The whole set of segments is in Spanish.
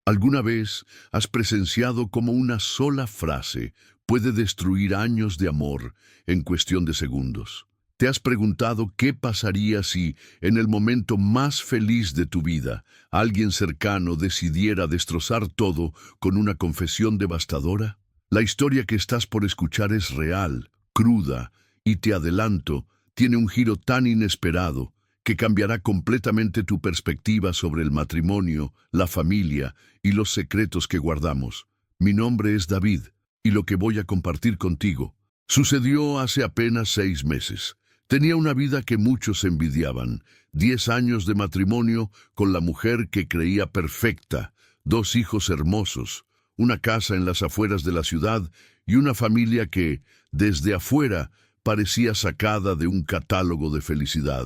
¿Alguna vez has presenciado cómo una sola frase puede destruir años de amor en cuestión de segundos? ¿Te has preguntado qué pasaría si, en el momento más feliz de tu vida, alguien cercano decidiera destrozar todo con una confesión devastadora? La historia que estás por escuchar es real, cruda, y te adelanto, tiene un giro tan inesperado que cambiará completamente tu perspectiva sobre el matrimonio, la familia y los secretos que guardamos. Mi nombre es David, y lo que voy a compartir contigo sucedió hace apenas 6 meses. Tenía una vida que muchos envidiaban, 10 años de matrimonio con la mujer que creía perfecta, 2 hijos hermosos, una casa en las afueras de la ciudad y una familia que, desde afuera, parecía sacada de un catálogo de felicidad.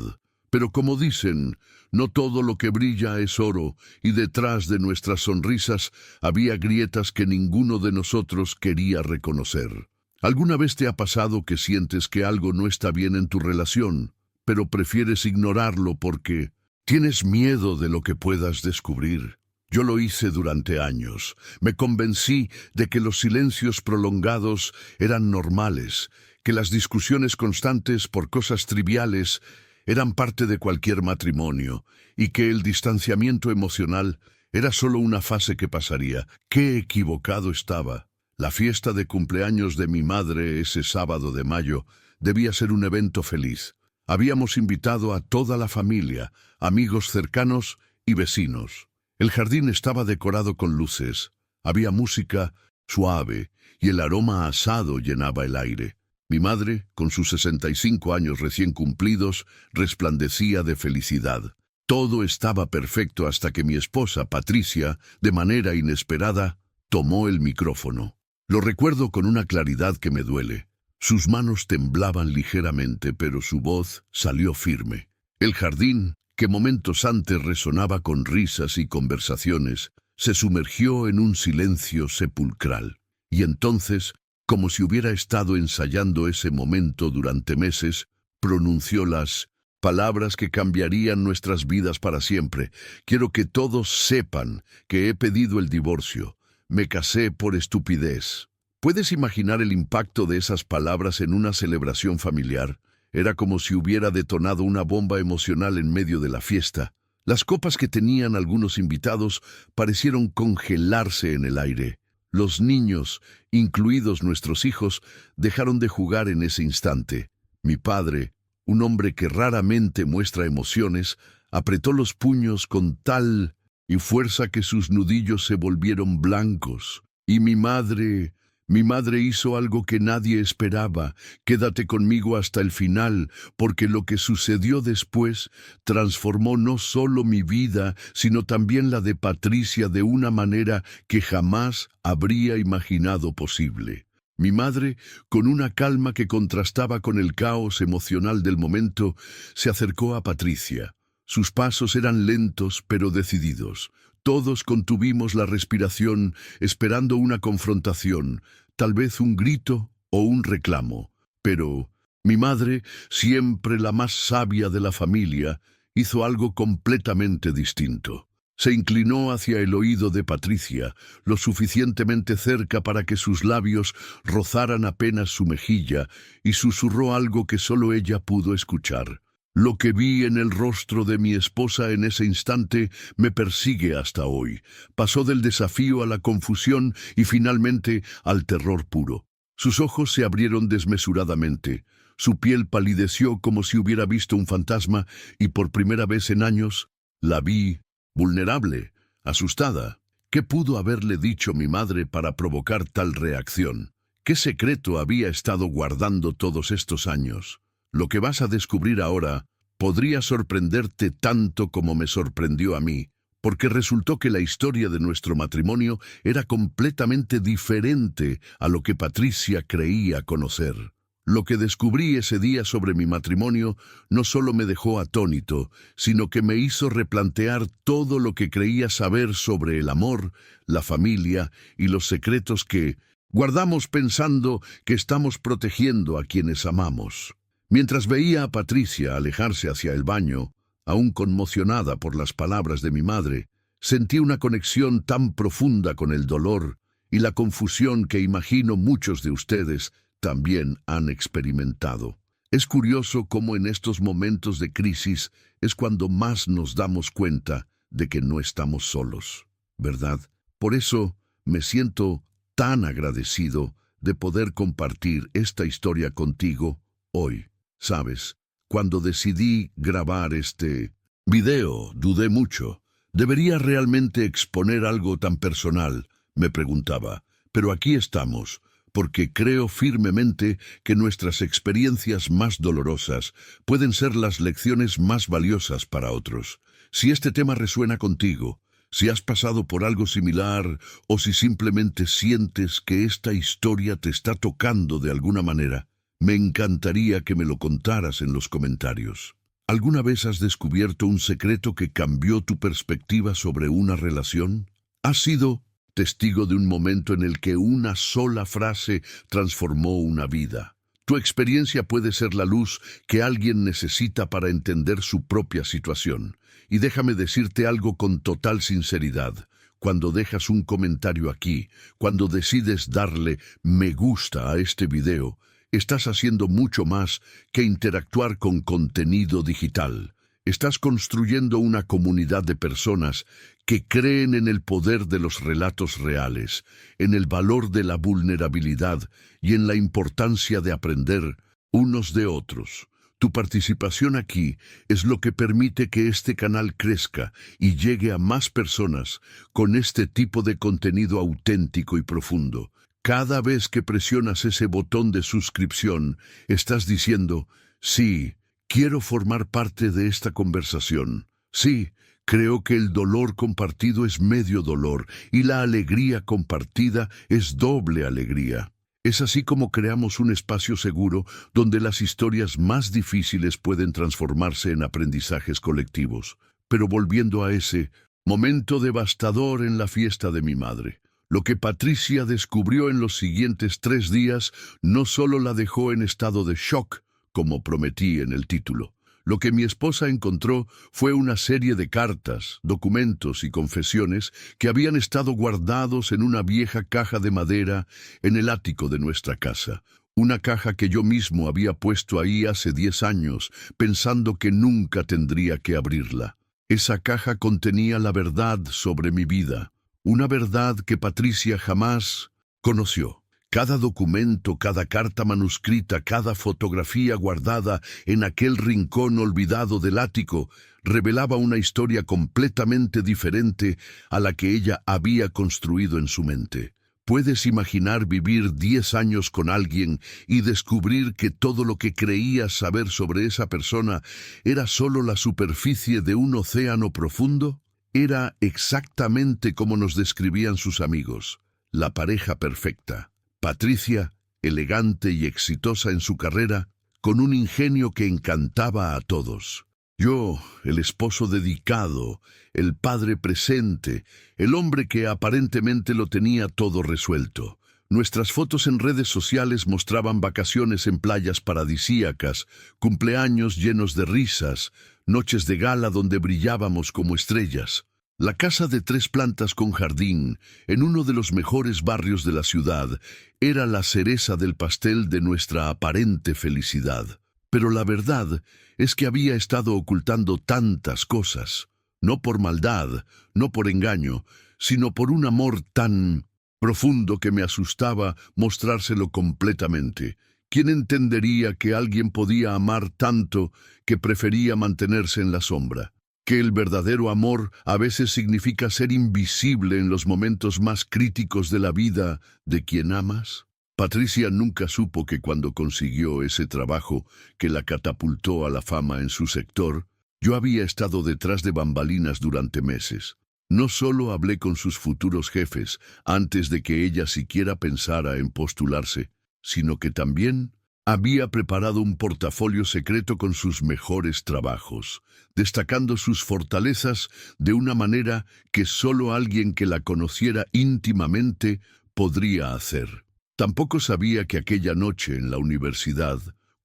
Pero como dicen, no todo lo que brilla es oro, y detrás de nuestras sonrisas había grietas que ninguno de nosotros quería reconocer. ¿Alguna vez te ha pasado que sientes que algo no está bien en tu relación, pero prefieres ignorarlo porque tienes miedo de lo que puedas descubrir? Yo lo hice durante años. Me convencí de que los silencios prolongados eran normales, que las discusiones constantes por cosas triviales eran parte de cualquier matrimonio, y que el distanciamiento emocional era solo una fase que pasaría. ¡Qué equivocado estaba! La fiesta de cumpleaños de mi madre ese sábado de mayo debía ser un evento feliz. Habíamos invitado a toda la familia, amigos cercanos y vecinos. El jardín estaba decorado con luces, había música suave y el aroma a asado llenaba el aire. Mi madre, con sus 65 años recién cumplidos, resplandecía de felicidad. Todo estaba perfecto hasta que mi esposa, Patricia, de manera inesperada, tomó el micrófono. Lo recuerdo con una claridad que me duele. Sus manos temblaban ligeramente, pero su voz salió firme. El jardín, que momentos antes resonaba con risas y conversaciones, se sumergió en un silencio sepulcral. Y entonces, como si hubiera estado ensayando ese momento durante meses, pronunció las palabras que cambiarían nuestras vidas para siempre. Quiero que todos sepan que he pedido el divorcio. Me casé por estupidez. ¿Puedes imaginar el impacto de esas palabras en una celebración familiar? Era como si hubiera detonado una bomba emocional en medio de la fiesta. Las copas que tenían algunos invitados parecieron congelarse en el aire. Los niños, incluidos nuestros hijos, dejaron de jugar en ese instante. Mi padre, un hombre que raramente muestra emociones, apretó los puños con tal fuerza que sus nudillos se volvieron blancos. Y mi madre hizo algo que nadie esperaba. Quédate conmigo hasta el final, porque lo que sucedió después transformó no solo mi vida, sino también la de Patricia de una manera que jamás habría imaginado posible. Mi madre, con una calma que contrastaba con el caos emocional del momento, se acercó a Patricia. Sus pasos eran lentos pero decididos. Todos contuvimos la respiración, esperando una confrontación, tal vez un grito o un reclamo. Pero mi madre, siempre la más sabia de la familia, hizo algo completamente distinto. Se inclinó hacia el oído de Patricia, lo suficientemente cerca para que sus labios rozaran apenas su mejilla, y susurró algo que solo ella pudo escuchar. Lo que vi en el rostro de mi esposa en ese instante me persigue hasta hoy. Pasó del desafío a la confusión y finalmente al terror puro. Sus ojos se abrieron desmesuradamente. Su piel palideció como si hubiera visto un fantasma y por primera vez en años la vi vulnerable, asustada. ¿Qué pudo haberle dicho mi madre para provocar tal reacción? ¿Qué secreto había estado guardando todos estos años? Lo que vas a descubrir ahora podría sorprenderte tanto como me sorprendió a mí, porque resultó que la historia de nuestro matrimonio era completamente diferente a lo que Patricia creía conocer. Lo que descubrí ese día sobre mi matrimonio no solo me dejó atónito, sino que me hizo replantear todo lo que creía saber sobre el amor, la familia y los secretos que guardamos pensando que estamos protegiendo a quienes amamos. Mientras veía a Patricia alejarse hacia el baño, aún conmocionada por las palabras de mi madre, Sentí una conexión tan profunda con el dolor y la confusión que imagino muchos de ustedes también han experimentado. Es curioso cómo en estos momentos de crisis es cuando más nos damos cuenta de que no estamos solos, ¿verdad? Por eso me siento tan agradecido de poder compartir esta historia contigo hoy. ¿Sabes? Cuando decidí grabar este video, dudé mucho. ¿Debería realmente exponer algo tan personal?, me preguntaba. Pero aquí estamos, porque creo firmemente que nuestras experiencias más dolorosas pueden ser las lecciones más valiosas para otros. Si este tema resuena contigo, si has pasado por algo similar o si simplemente sientes que esta historia te está tocando de alguna manera, me encantaría que me lo contaras en los comentarios. ¿Alguna vez has descubierto un secreto que cambió tu perspectiva sobre una relación? ¿Has sido testigo de un momento en el que una sola frase transformó una vida? Tu experiencia puede ser la luz que alguien necesita para entender su propia situación. Y déjame decirte algo con total sinceridad. Cuando dejas un comentario aquí, cuando decides darle me gusta a este video, estás haciendo mucho más que interactuar con contenido digital. Estás construyendo una comunidad de personas que creen en el poder de los relatos reales, en el valor de la vulnerabilidad y en la importancia de aprender unos de otros. Tu participación aquí es lo que permite que este canal crezca y llegue a más personas con este tipo de contenido auténtico y profundo. Cada vez que presionas ese botón de suscripción, estás diciendo, sí, quiero formar parte de esta conversación. Sí, creo que el dolor compartido es medio dolor y la alegría compartida es doble alegría. Es así como creamos un espacio seguro donde las historias más difíciles pueden transformarse en aprendizajes colectivos. Pero volviendo a ese momento devastador en la fiesta de mi madre, lo que Patricia descubrió en los siguientes 3 días no solo la dejó en estado de shock, como prometí en el título. Lo que mi esposa encontró fue una serie de cartas, documentos y confesiones que habían estado guardados en una vieja caja de madera en el ático de nuestra casa. Una caja que yo mismo había puesto ahí hace 10 años, pensando que nunca tendría que abrirla. Esa caja contenía la verdad sobre mi vida, una verdad que Patricia jamás conoció. Cada documento, cada carta manuscrita, cada fotografía guardada en aquel rincón olvidado del ático revelaba una historia completamente diferente a la que ella había construido en su mente. ¿Puedes imaginar vivir 10 años con alguien y descubrir que todo lo que creías saber sobre esa persona era solo la superficie de un océano profundo? Era exactamente como nos describían sus amigos, la pareja perfecta. Patricia, elegante y exitosa en su carrera, con un ingenio que encantaba a todos. Yo, el esposo dedicado, el padre presente, el hombre que aparentemente lo tenía todo resuelto. Nuestras fotos en redes sociales mostraban vacaciones en playas paradisíacas, cumpleaños llenos de risas, noches de gala donde brillábamos como estrellas. La casa de 3 plantas con jardín, en uno de los mejores barrios de la ciudad, era la cereza del pastel de nuestra aparente felicidad. Pero la verdad es que había estado ocultando tantas cosas, no por maldad, no por engaño, sino por un amor tan profundo que me asustaba mostrárselo completamente. ¿Quién entendería que alguien podía amar tanto que prefería mantenerse en la sombra? Que el verdadero amor a veces significa ser invisible en los momentos más críticos de la vida de quien amas. Patricia nunca supo que cuando consiguió ese trabajo que la catapultó a la fama en su sector, yo había estado detrás de bambalinas durante meses. No solo hablé con sus futuros jefes antes de que ella siquiera pensara en postularse, sino que también había preparado un portafolio secreto con sus mejores trabajos, destacando sus fortalezas de una manera que solo alguien que la conociera íntimamente podría hacer. Tampoco sabía que aquella noche en la universidad,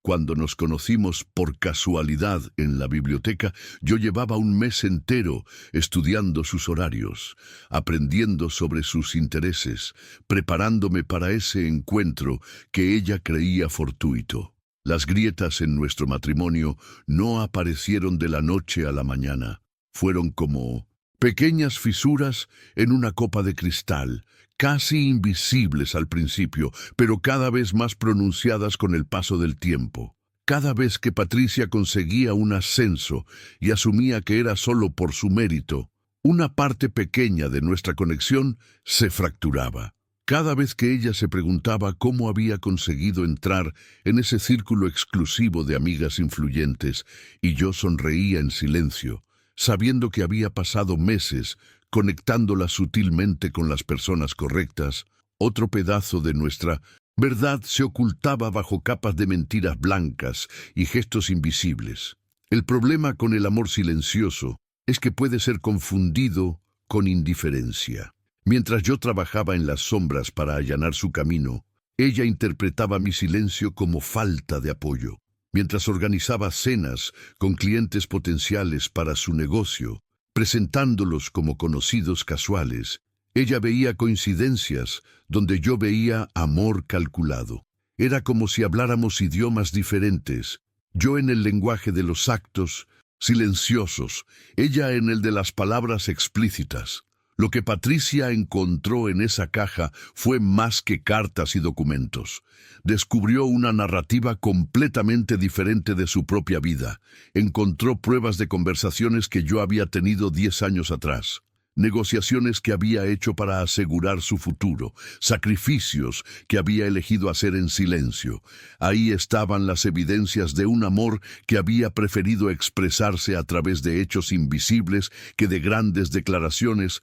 Cuando nos conocimos por casualidad en la biblioteca, yo llevaba un mes entero estudiando sus horarios, aprendiendo sobre sus intereses, preparándome para ese encuentro que ella creía fortuito. Las grietas en nuestro matrimonio no aparecieron de la noche a la mañana. Fueron como pequeñas fisuras en una copa de cristal, casi invisibles al principio, pero cada vez más pronunciadas con el paso del tiempo. Cada vez que Patricia conseguía un ascenso y asumía que era solo por su mérito, una parte pequeña de nuestra conexión se fracturaba. Cada vez que ella se preguntaba cómo había conseguido entrar en ese círculo exclusivo de amigas influyentes, y yo sonreía en silencio, sabiendo que había pasado meses conectándola sutilmente con las personas correctas, otro pedazo de nuestra verdad se ocultaba bajo capas de mentiras blancas y gestos invisibles. El problema con el amor silencioso es que puede ser confundido con indiferencia. Mientras yo trabajaba en las sombras para allanar su camino, ella interpretaba mi silencio como falta de apoyo. Mientras organizaba cenas con clientes potenciales para su negocio, presentándolos como conocidos casuales, ella veía coincidencias donde yo veía amor calculado. Era como si habláramos idiomas diferentes, yo en el lenguaje de los actos silenciosos, ella en el de las palabras explícitas. Lo que Patricia encontró en esa caja fue más que cartas y documentos. Descubrió una narrativa completamente diferente de su propia vida. Encontró pruebas de conversaciones que yo había tenido 10 años atrás. Negociaciones que había hecho para asegurar su futuro, sacrificios que había elegido hacer en silencio. Ahí estaban las evidencias de un amor que había preferido expresarse a través de hechos invisibles que de grandes declaraciones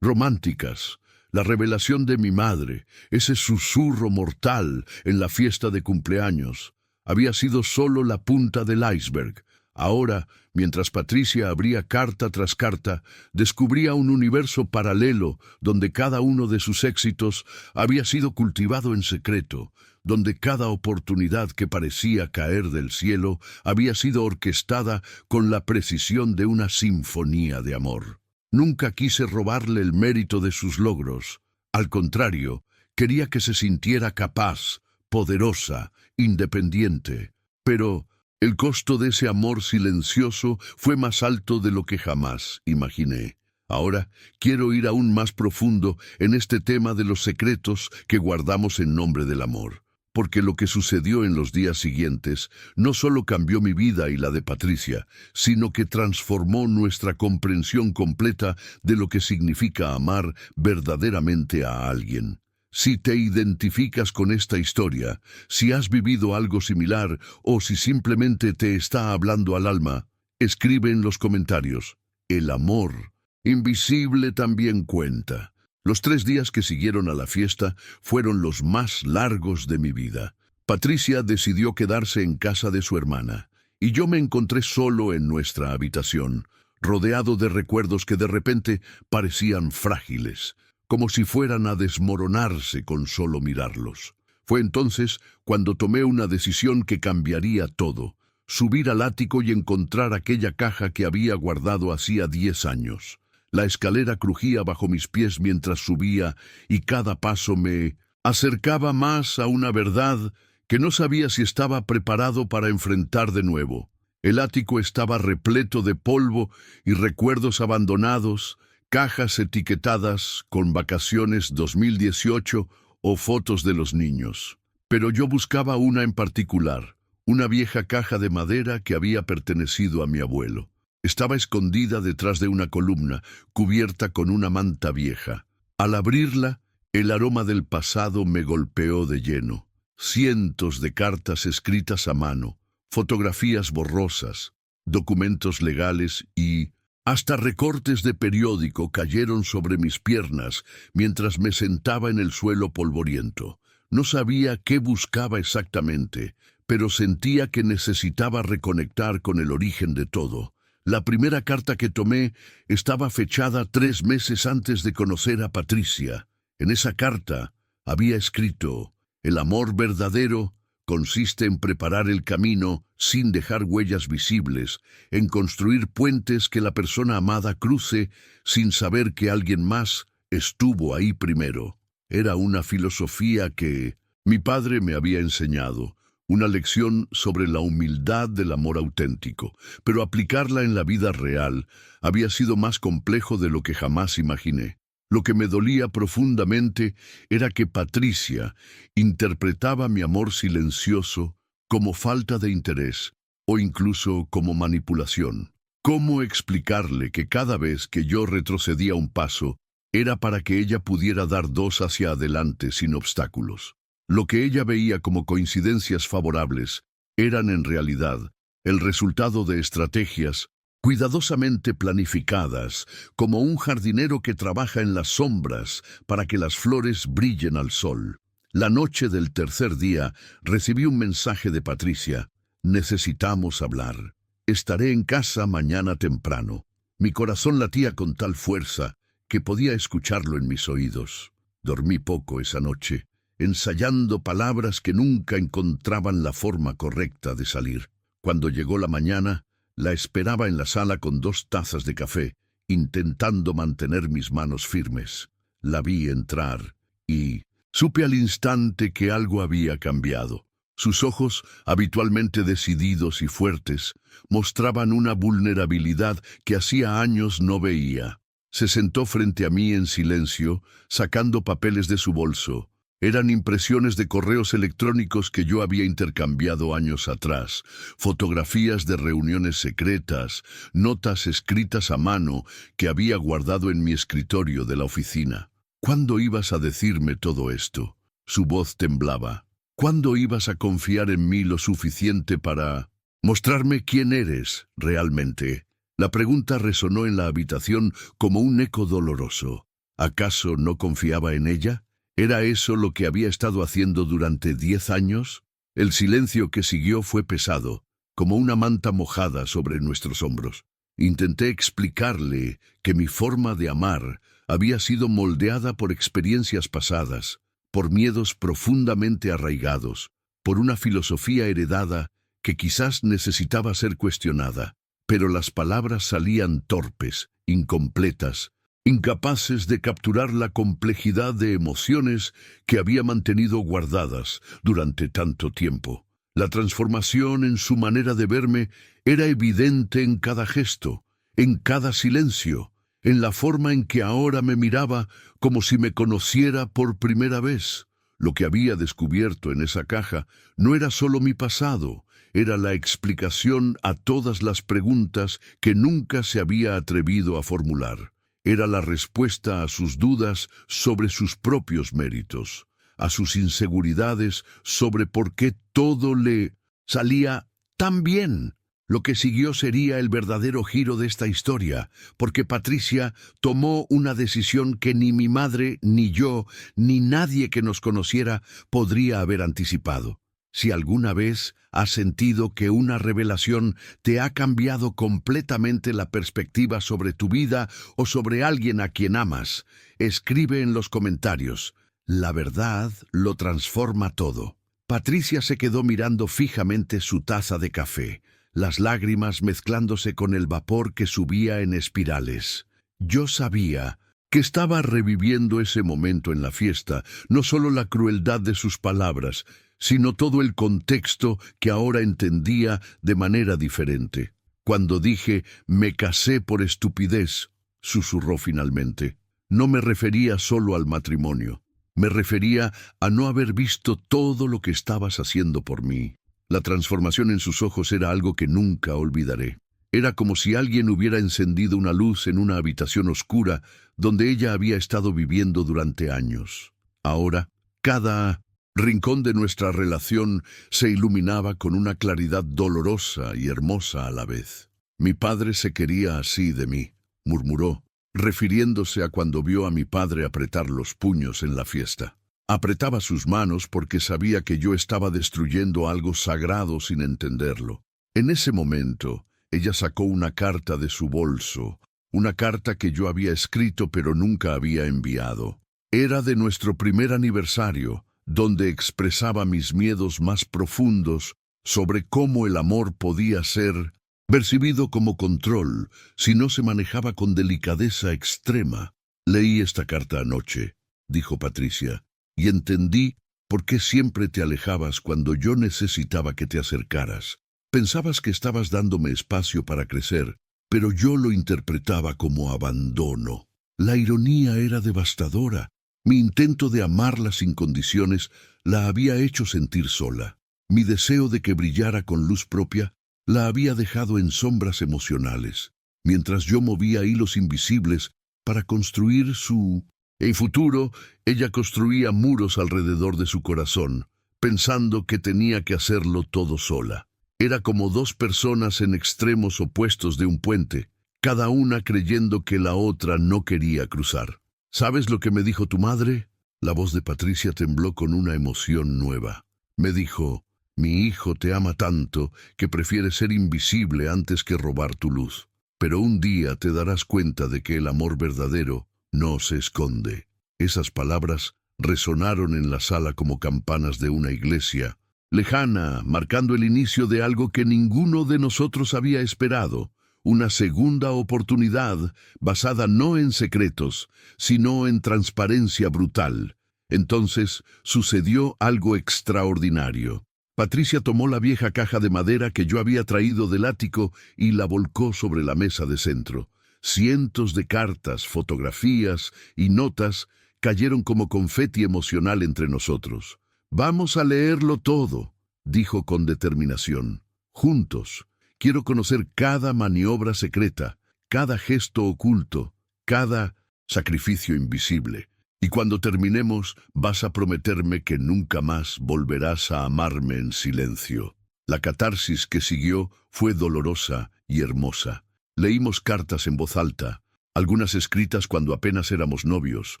románticas. La revelación de mi madre, ese susurro mortal en la fiesta de cumpleaños, había sido solo la punta del iceberg. Ahora, mientras Patricia abría carta tras carta, descubría un universo paralelo donde cada uno de sus éxitos había sido cultivado en secreto, donde cada oportunidad que parecía caer del cielo había sido orquestada con la precisión de una sinfonía de amor. Nunca quise robarle el mérito de sus logros. Al contrario, quería que se sintiera capaz, poderosa, independiente. Pero el costo de ese amor silencioso fue más alto de lo que jamás imaginé. Ahora quiero ir aún más profundo en este tema de los secretos que guardamos en nombre del amor. Porque lo que sucedió en los días siguientes no solo cambió mi vida y la de Patricia, sino que transformó nuestra comprensión completa de lo que significa amar verdaderamente a alguien. Si te identificas con esta historia, si has vivido algo similar o si simplemente te está hablando al alma, escribe en los comentarios. El amor invisible también cuenta. Los 3 días que siguieron a la fiesta fueron los más largos de mi vida. Patricia decidió quedarse en casa de su hermana, y yo me encontré solo en nuestra habitación, rodeado de recuerdos que de repente parecían frágiles, como si fueran a desmoronarse con solo mirarlos. Fue entonces cuando tomé una decisión que cambiaría todo: subir al ático y encontrar aquella caja que había guardado hacía 10 años. La escalera crujía bajo mis pies mientras subía, y cada paso me acercaba más a una verdad que no sabía si estaba preparado para enfrentar de nuevo. El ático estaba repleto de polvo y recuerdos abandonados, cajas etiquetadas con vacaciones 2018 o fotos de los niños. Pero yo buscaba una en particular, una vieja caja de madera que había pertenecido a mi abuelo. Estaba escondida detrás de una columna, cubierta con una manta vieja. Al abrirla, el aroma del pasado me golpeó de lleno. Cientos de cartas escritas a mano, fotografías borrosas, documentos legales y hasta recortes de periódico cayeron sobre mis piernas mientras me sentaba en el suelo polvoriento. No sabía qué buscaba exactamente, pero sentía que necesitaba reconectar con el origen de todo. La primera carta que tomé estaba fechada 3 meses antes de conocer a Patricia. En esa carta había escrito: el amor verdadero consiste en preparar el camino sin dejar huellas visibles, en construir puentes que la persona amada cruce sin saber que alguien más estuvo ahí primero. Era una filosofía que mi padre me había enseñado, una lección sobre la humildad del amor auténtico, pero aplicarla en la vida real había sido más complejo de lo que jamás imaginé. Lo que me dolía profundamente era que Patricia interpretaba mi amor silencioso como falta de interés o incluso como manipulación. ¿Cómo explicarle que cada vez que yo retrocedía un paso era para que ella pudiera dar dos hacia adelante sin obstáculos? Lo que ella veía como coincidencias favorables eran en realidad el resultado de estrategias cuidadosamente planificadas, como un jardinero que trabaja en las sombras para que las flores brillen al sol. La noche del tercer día recibí un mensaje de Patricia. Necesitamos hablar. Estaré en casa mañana temprano. Mi corazón latía con tal fuerza que podía escucharlo en mis oídos. Dormí poco esa noche, ensayando palabras que nunca encontraban la forma correcta de salir. Cuando llegó la mañana, la esperaba en la sala con 2 tazas de café, intentando mantener mis manos firmes. La vi entrar y supe al instante que algo había cambiado. Sus ojos, habitualmente decididos y fuertes, mostraban una vulnerabilidad que hacía años no veía. Se sentó frente a mí en silencio, sacando papeles de su bolso. Eran impresiones de correos electrónicos que yo había intercambiado años atrás, fotografías de reuniones secretas, notas escritas a mano que había guardado en mi escritorio de la oficina. ¿Cuándo ibas a decirme todo esto? Su voz temblaba. ¿Cuándo ibas a confiar en mí lo suficiente para mostrarme quién eres realmente? La pregunta resonó en la habitación como un eco doloroso. ¿Acaso no confiaba en ella? ¿Era eso lo que había estado haciendo durante 10 años? El silencio que siguió fue pesado, como una manta mojada sobre nuestros hombros. Intenté explicarle que mi forma de amar había sido moldeada por experiencias pasadas, por miedos profundamente arraigados, por una filosofía heredada que quizás necesitaba ser cuestionada. Pero las palabras salían torpes, incompletas, incapaces de capturar la complejidad de emociones que había mantenido guardadas durante tanto tiempo. La transformación en su manera de verme era evidente en cada gesto, en cada silencio, en la forma en que ahora me miraba como si me conociera por primera vez. Lo que había descubierto en esa caja no era solo mi pasado, era la explicación a todas las preguntas que nunca se había atrevido a formular. Era la respuesta a sus dudas sobre sus propios méritos, a sus inseguridades sobre por qué todo le salía tan bien. Lo que siguió sería el verdadero giro de esta historia, porque Patricia tomó una decisión que ni mi madre, ni yo, ni nadie que nos conociera podría haber anticipado. Si alguna vez has sentido que una revelación te ha cambiado completamente la perspectiva sobre tu vida o sobre alguien a quien amas, escribe en los comentarios. La verdad lo transforma todo. Patricia se quedó mirando fijamente su taza de café, las lágrimas mezclándose con el vapor que subía en espirales. Yo sabía que estaba reviviendo ese momento en la fiesta, no solo la crueldad de sus palabras, sino todo el contexto que ahora entendía de manera diferente. Cuando dije, me casé por estupidez, susurró finalmente. No me refería solo al matrimonio. Me refería a no haber visto todo lo que estabas haciendo por mí. La transformación en sus ojos era algo que nunca olvidaré. Era como si alguien hubiera encendido una luz en una habitación oscura donde ella había estado viviendo durante años. Ahora, cada rincón de nuestra relación se iluminaba con una claridad dolorosa y hermosa a la vez. Mi padre se quería así de mí, murmuró, refiriéndose a cuando vio a mi padre apretar los puños en la fiesta. Apretaba sus manos porque sabía que yo estaba destruyendo algo sagrado sin entenderlo. En ese momento, ella sacó una carta de su bolso, una carta que yo había escrito pero nunca había enviado. Era de nuestro primer aniversario, donde expresaba mis miedos más profundos sobre cómo el amor podía ser percibido como control si no se manejaba con delicadeza extrema. Leí esta carta anoche, dijo Patricia, y entendí por qué siempre te alejabas cuando yo necesitaba que te acercaras. Pensabas que estabas dándome espacio para crecer, pero yo lo interpretaba como abandono. La ironía era devastadora. Mi intento de amarla sin condiciones la había hecho sentir sola. Mi deseo de que brillara con luz propia la había dejado en sombras emocionales, mientras yo movía hilos invisibles para construir su... En futuro, ella construía muros alrededor de su corazón, pensando que tenía que hacerlo todo sola. Era como dos personas en extremos opuestos de un puente, cada una creyendo que la otra no quería cruzar. ¿Sabes lo que me dijo tu madre? La voz de Patricia tembló con una emoción nueva. Me dijo, mi hijo te ama tanto que prefiere ser invisible antes que robar tu luz. Pero un día te darás cuenta de que el amor verdadero no se esconde. Esas palabras resonaron en la sala como campanas de una iglesia, lejana, marcando el inicio de algo que ninguno de nosotros había esperado. Una segunda oportunidad basada no en secretos, sino en transparencia brutal. Entonces sucedió algo extraordinario. Patricia tomó la vieja caja de madera que yo había traído del ático y la volcó sobre la mesa de centro. Cientos de cartas, fotografías y notas cayeron como confeti emocional entre nosotros. «Vamos a leerlo todo», dijo con determinación. «Juntos. Quiero conocer cada maniobra secreta, cada gesto oculto, cada sacrificio invisible. Y cuando terminemos, vas a prometerme que nunca más volverás a amarme en silencio». La catarsis que siguió fue dolorosa y hermosa. Leímos cartas en voz alta, algunas escritas cuando apenas éramos novios,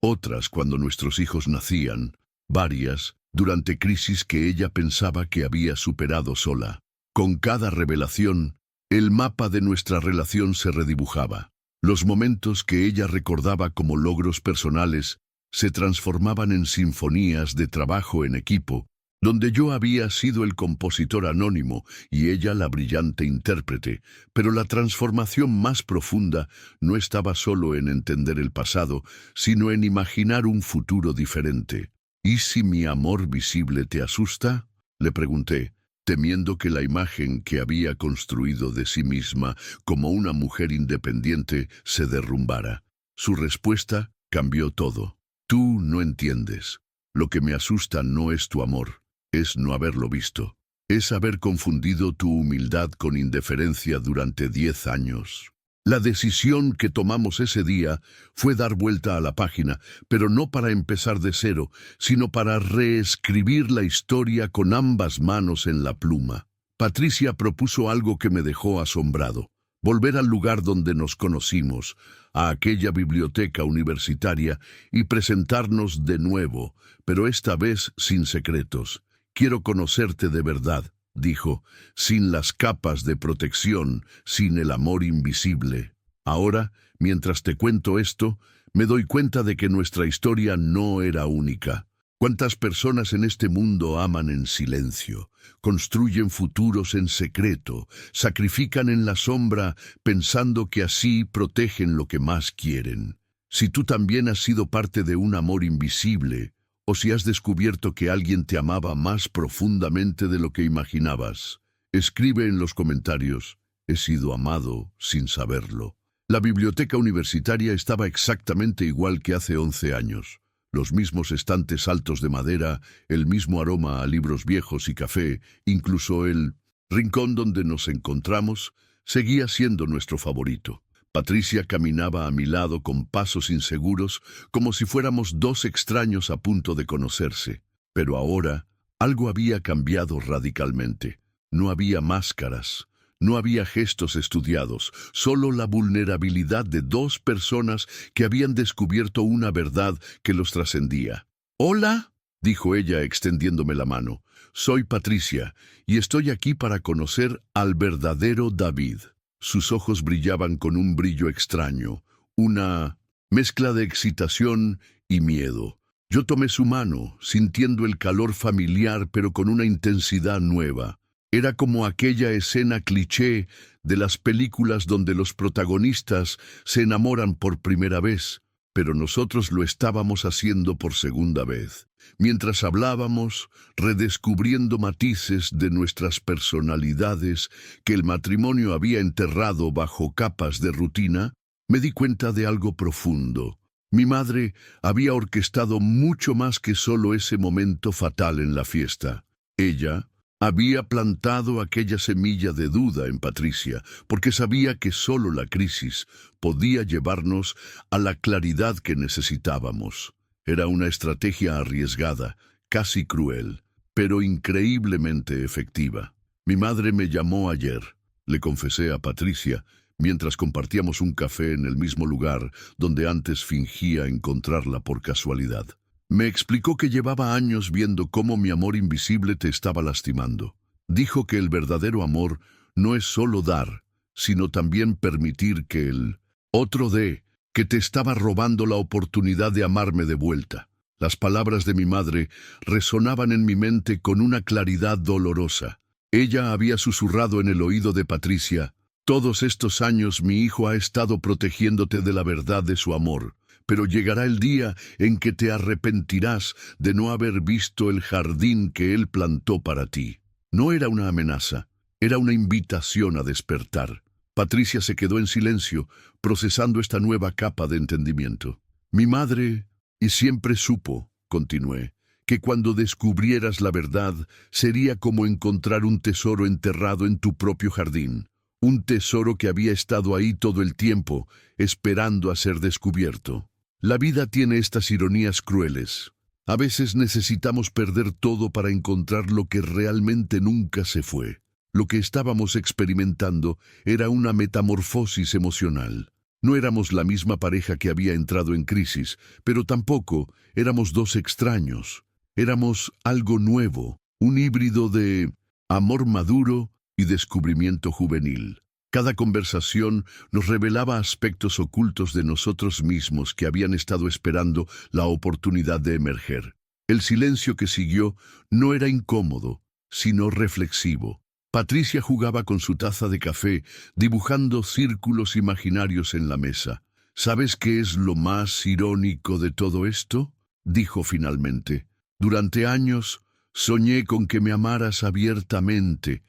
otras cuando nuestros hijos nacían, varias durante crisis que ella pensaba que había superado sola. Con cada revelación, el mapa de nuestra relación se redibujaba. Los momentos que ella recordaba como logros personales se transformaban en sinfonías de trabajo en equipo, donde yo había sido el compositor anónimo y ella la brillante intérprete, pero la transformación más profunda no estaba solo en entender el pasado, sino en imaginar un futuro diferente. «¿Y si mi amor visible te asusta?», le pregunté, temiendo que la imagen que había construido de sí misma como una mujer independiente se derrumbara. Su respuesta cambió todo. «Tú no entiendes. Lo que me asusta no es tu amor, es no haberlo visto. Es haber confundido tu humildad con indiferencia durante 10 años». La decisión que tomamos ese día fue dar vuelta a la página, pero no para empezar de cero, sino para reescribir la historia con ambas manos en la pluma. Patricia propuso algo que me dejó asombrado: volver al lugar donde nos conocimos, a aquella biblioteca universitaria, y presentarnos de nuevo, pero esta vez sin secretos. «Quiero conocerte de verdad», dijo, «sin las capas de protección, sin el amor invisible. Ahora, mientras te cuento esto, me doy cuenta de que nuestra historia no era única. ¿Cuántas personas en este mundo aman en silencio, construyen futuros en secreto, sacrifican en la sombra pensando que así protegen lo que más quieren? Si tú también has sido parte de un amor invisible, o si has descubierto que alguien te amaba más profundamente de lo que imaginabas, escribe en los comentarios: «He sido amado sin saberlo». La biblioteca universitaria estaba exactamente igual que hace 11 años. Los mismos estantes altos de madera, el mismo aroma a libros viejos y café, incluso el rincón donde nos encontramos seguía siendo nuestro favorito. Patricia caminaba a mi lado con pasos inseguros, como si fuéramos dos extraños a punto de conocerse. Pero ahora algo había cambiado radicalmente. No había máscaras, no había gestos estudiados, solo la vulnerabilidad de dos personas que habían descubierto una verdad que los trascendía. «Hola», dijo ella extendiéndome la mano. «Soy Patricia, y estoy aquí para conocer al verdadero David». Sus ojos brillaban con un brillo extraño, una mezcla de excitación y miedo. Yo tomé su mano, sintiendo el calor familiar pero con una intensidad nueva. Era como aquella escena cliché de las películas donde los protagonistas se enamoran por primera vez, pero nosotros lo estábamos haciendo por segunda vez. Mientras hablábamos, redescubriendo matices de nuestras personalidades que el matrimonio había enterrado bajo capas de rutina, me di cuenta de algo profundo. Mi madre había orquestado mucho más que solo ese momento fatal en la fiesta. Ella había plantado aquella semilla de duda en Patricia, porque sabía que solo la crisis podía llevarnos a la claridad que necesitábamos. Era una estrategia arriesgada, casi cruel, pero increíblemente efectiva. Mi madre me llamó ayer, le confesé a Patricia, mientras compartíamos un café en el mismo lugar donde antes fingía encontrarla por casualidad. Me explicó que llevaba años viendo cómo mi amor invisible te estaba lastimando. Dijo que el verdadero amor no es solo dar, sino también permitir que el otro dé, que te estaba robando la oportunidad de amarme de vuelta. Las palabras de mi madre resonaban en mi mente con una claridad dolorosa. Ella había susurrado en el oído de Patricia: todos estos años mi hijo ha estado protegiéndote de la verdad de su amor, pero llegará el día en que te arrepentirás de no haber visto el jardín que él plantó para ti. No era una amenaza, era una invitación a despertar. Patricia se quedó en silencio, procesando esta nueva capa de entendimiento. Mi madre, y siempre supo, continué, que cuando descubrieras la verdad sería como encontrar un tesoro enterrado en tu propio jardín. Un tesoro que había estado ahí todo el tiempo, esperando a ser descubierto. La vida tiene estas ironías crueles. A veces necesitamos perder todo para encontrar lo que realmente nunca se fue. Lo que estábamos experimentando era una metamorfosis emocional. No éramos la misma pareja que había entrado en crisis, pero tampoco éramos dos extraños. Éramos algo nuevo, un híbrido de amor maduro y descubrimiento juvenil. Cada conversación nos revelaba aspectos ocultos de nosotros mismos que habían estado esperando la oportunidad de emerger. El silencio que siguió no era incómodo, sino reflexivo. Patricia jugaba con su taza de café, dibujando círculos imaginarios en la mesa. ¿Sabes qué es lo más irónico de todo esto?, dijo finalmente. Durante años soñé con que me amaras abiertamente,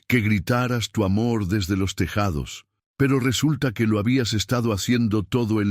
que gritaras tu amor desde los tejados, pero resulta que lo habías estado haciendo todo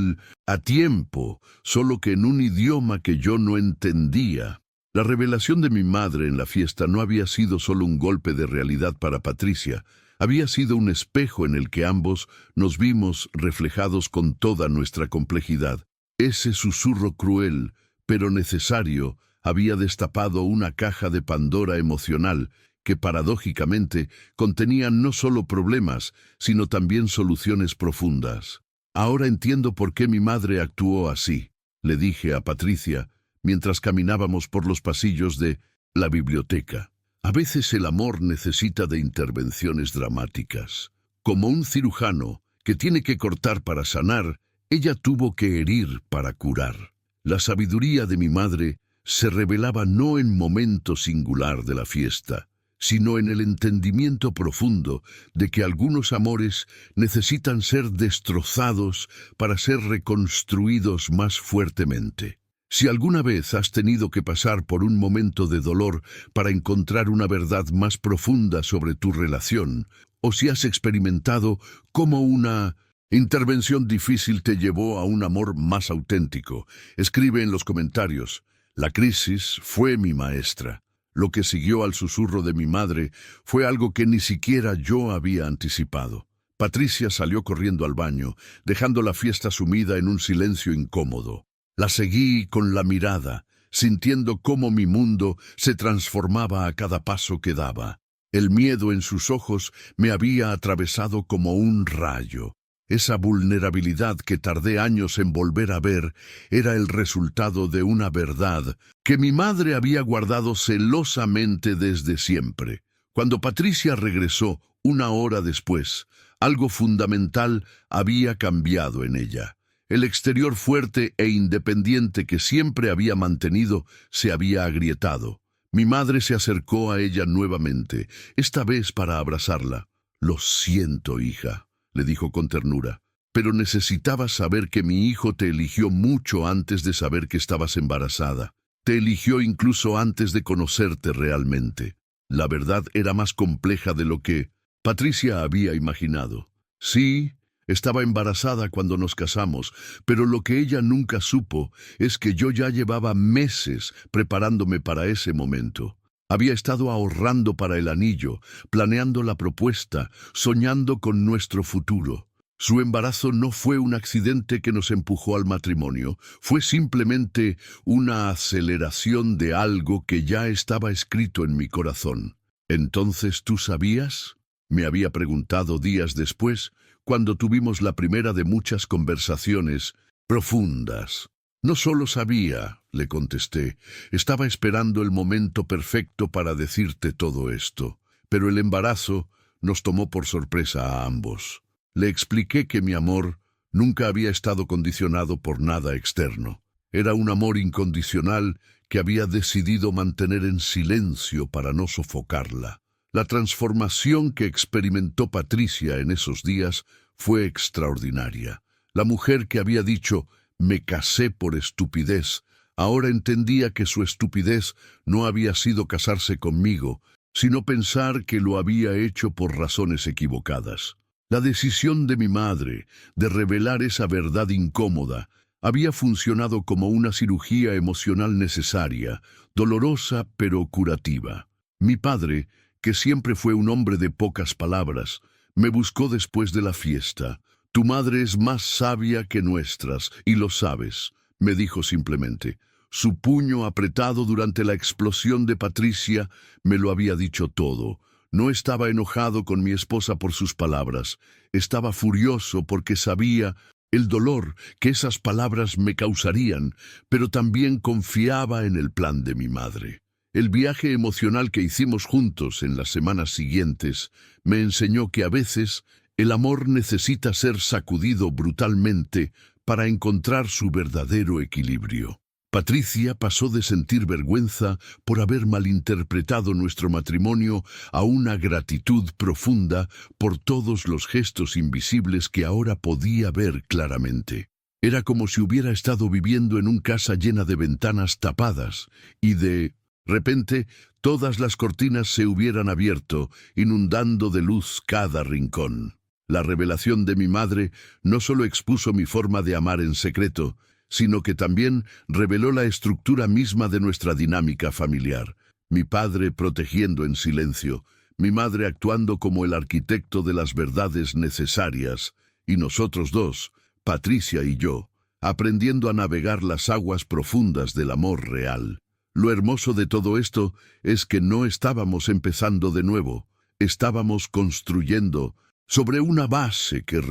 a tiempo, solo que en un idioma que yo no entendía. La revelación de mi madre en la fiesta no había sido solo un golpe de realidad para Patricia, había sido un espejo en el que ambos nos vimos reflejados con toda nuestra complejidad. Ese susurro cruel, pero necesario, había destapado una caja de Pandora emocional que paradójicamente contenía no solo problemas, sino también soluciones profundas. Ahora entiendo por qué mi madre actuó así, le dije a Patricia, mientras caminábamos por los pasillos de la biblioteca. A veces el amor necesita de intervenciones dramáticas. Como un cirujano que tiene que cortar para sanar, ella tuvo que herir para curar. La sabiduría de mi madre se revelaba no en momento singular de la fiesta, sino en el entendimiento profundo de que algunos amores necesitan ser destrozados para ser reconstruidos más fuertemente. Si alguna vez has tenido que pasar por un momento de dolor para encontrar una verdad más profunda sobre tu relación, o si has experimentado cómo una intervención difícil te llevó a un amor más auténtico, escribe en los comentarios. La crisis fue mi maestra. Lo que siguió al susurro de mi madre fue algo que ni siquiera yo había anticipado. Patricia salió corriendo al baño, dejando la fiesta sumida en un silencio incómodo. La seguí con la mirada, sintiendo cómo mi mundo se transformaba a cada paso que daba. El miedo en sus ojos me había atravesado como un rayo. Esa vulnerabilidad que tardé años en volver a ver era el resultado de una verdad que mi madre había guardado celosamente desde siempre. Cuando Patricia regresó, una hora después, algo fundamental había cambiado en ella. El exterior fuerte e independiente que siempre había mantenido se había agrietado. Mi madre se acercó a ella nuevamente, esta vez para abrazarla. «Lo siento, hija», le dijo con ternura, «pero necesitabas saber que mi hijo te eligió mucho antes de saber que estabas embarazada. Te eligió incluso antes de conocerte realmente. La verdad era más compleja de lo que Patricia había imaginado. Sí, estaba embarazada cuando nos casamos, pero lo que ella nunca supo es que yo ya llevaba meses preparándome para ese momento. Había estado ahorrando para el anillo, planeando la propuesta, soñando con nuestro futuro. Su embarazo no fue un accidente que nos empujó al matrimonio, fue simplemente una aceleración de algo que ya estaba escrito en mi corazón. «¿Entonces tú sabías?», me había preguntado días después, cuando tuvimos la primera de muchas conversaciones profundas. «No solo sabía», le contesté, «estaba esperando el momento perfecto para decirte todo esto, pero el embarazo nos tomó por sorpresa a ambos». Le expliqué que mi amor nunca había estado condicionado por nada externo. Era un amor incondicional que había decidido mantener en silencio para no sofocarla. La transformación que experimentó Patricia en esos días fue extraordinaria. La mujer que había dicho «me casé por estupidez», ahora entendía que su estupidez no había sido casarse conmigo, sino pensar que lo había hecho por razones equivocadas. La decisión de mi madre de revelar esa verdad incómoda había funcionado como una cirugía emocional necesaria, dolorosa pero curativa. Mi padre, que siempre fue un hombre de pocas palabras, me buscó después de la fiesta. «Tu madre es más sabia que nuestras, y lo sabes», me dijo simplemente. Su puño apretado durante la explosión de Patricia me lo había dicho todo. No estaba enojado con mi esposa por sus palabras, estaba furioso porque sabía el dolor que esas palabras me causarían, pero también confiaba en el plan de mi madre. El viaje emocional que hicimos juntos en las semanas siguientes me enseñó que a veces el amor necesita ser sacudido brutalmente para encontrar su verdadero equilibrio. Patricia pasó de sentir vergüenza por haber malinterpretado nuestro matrimonio a una gratitud profunda por todos los gestos invisibles que ahora podía ver claramente. Era como si hubiera estado viviendo en una casa llena de ventanas tapadas y de repente todas las cortinas se hubieran abierto, inundando de luz cada rincón. La revelación de mi madre no solo expuso mi forma de amar en secreto, sino que también reveló la estructura misma de nuestra dinámica familiar. Mi padre protegiendo en silencio, mi madre actuando como el arquitecto de las verdades necesarias, y nosotros dos, Patricia y yo, aprendiendo a navegar las aguas profundas del amor real. Lo hermoso de todo esto es que no estábamos empezando de nuevo, estábamos construyendo sobre una base que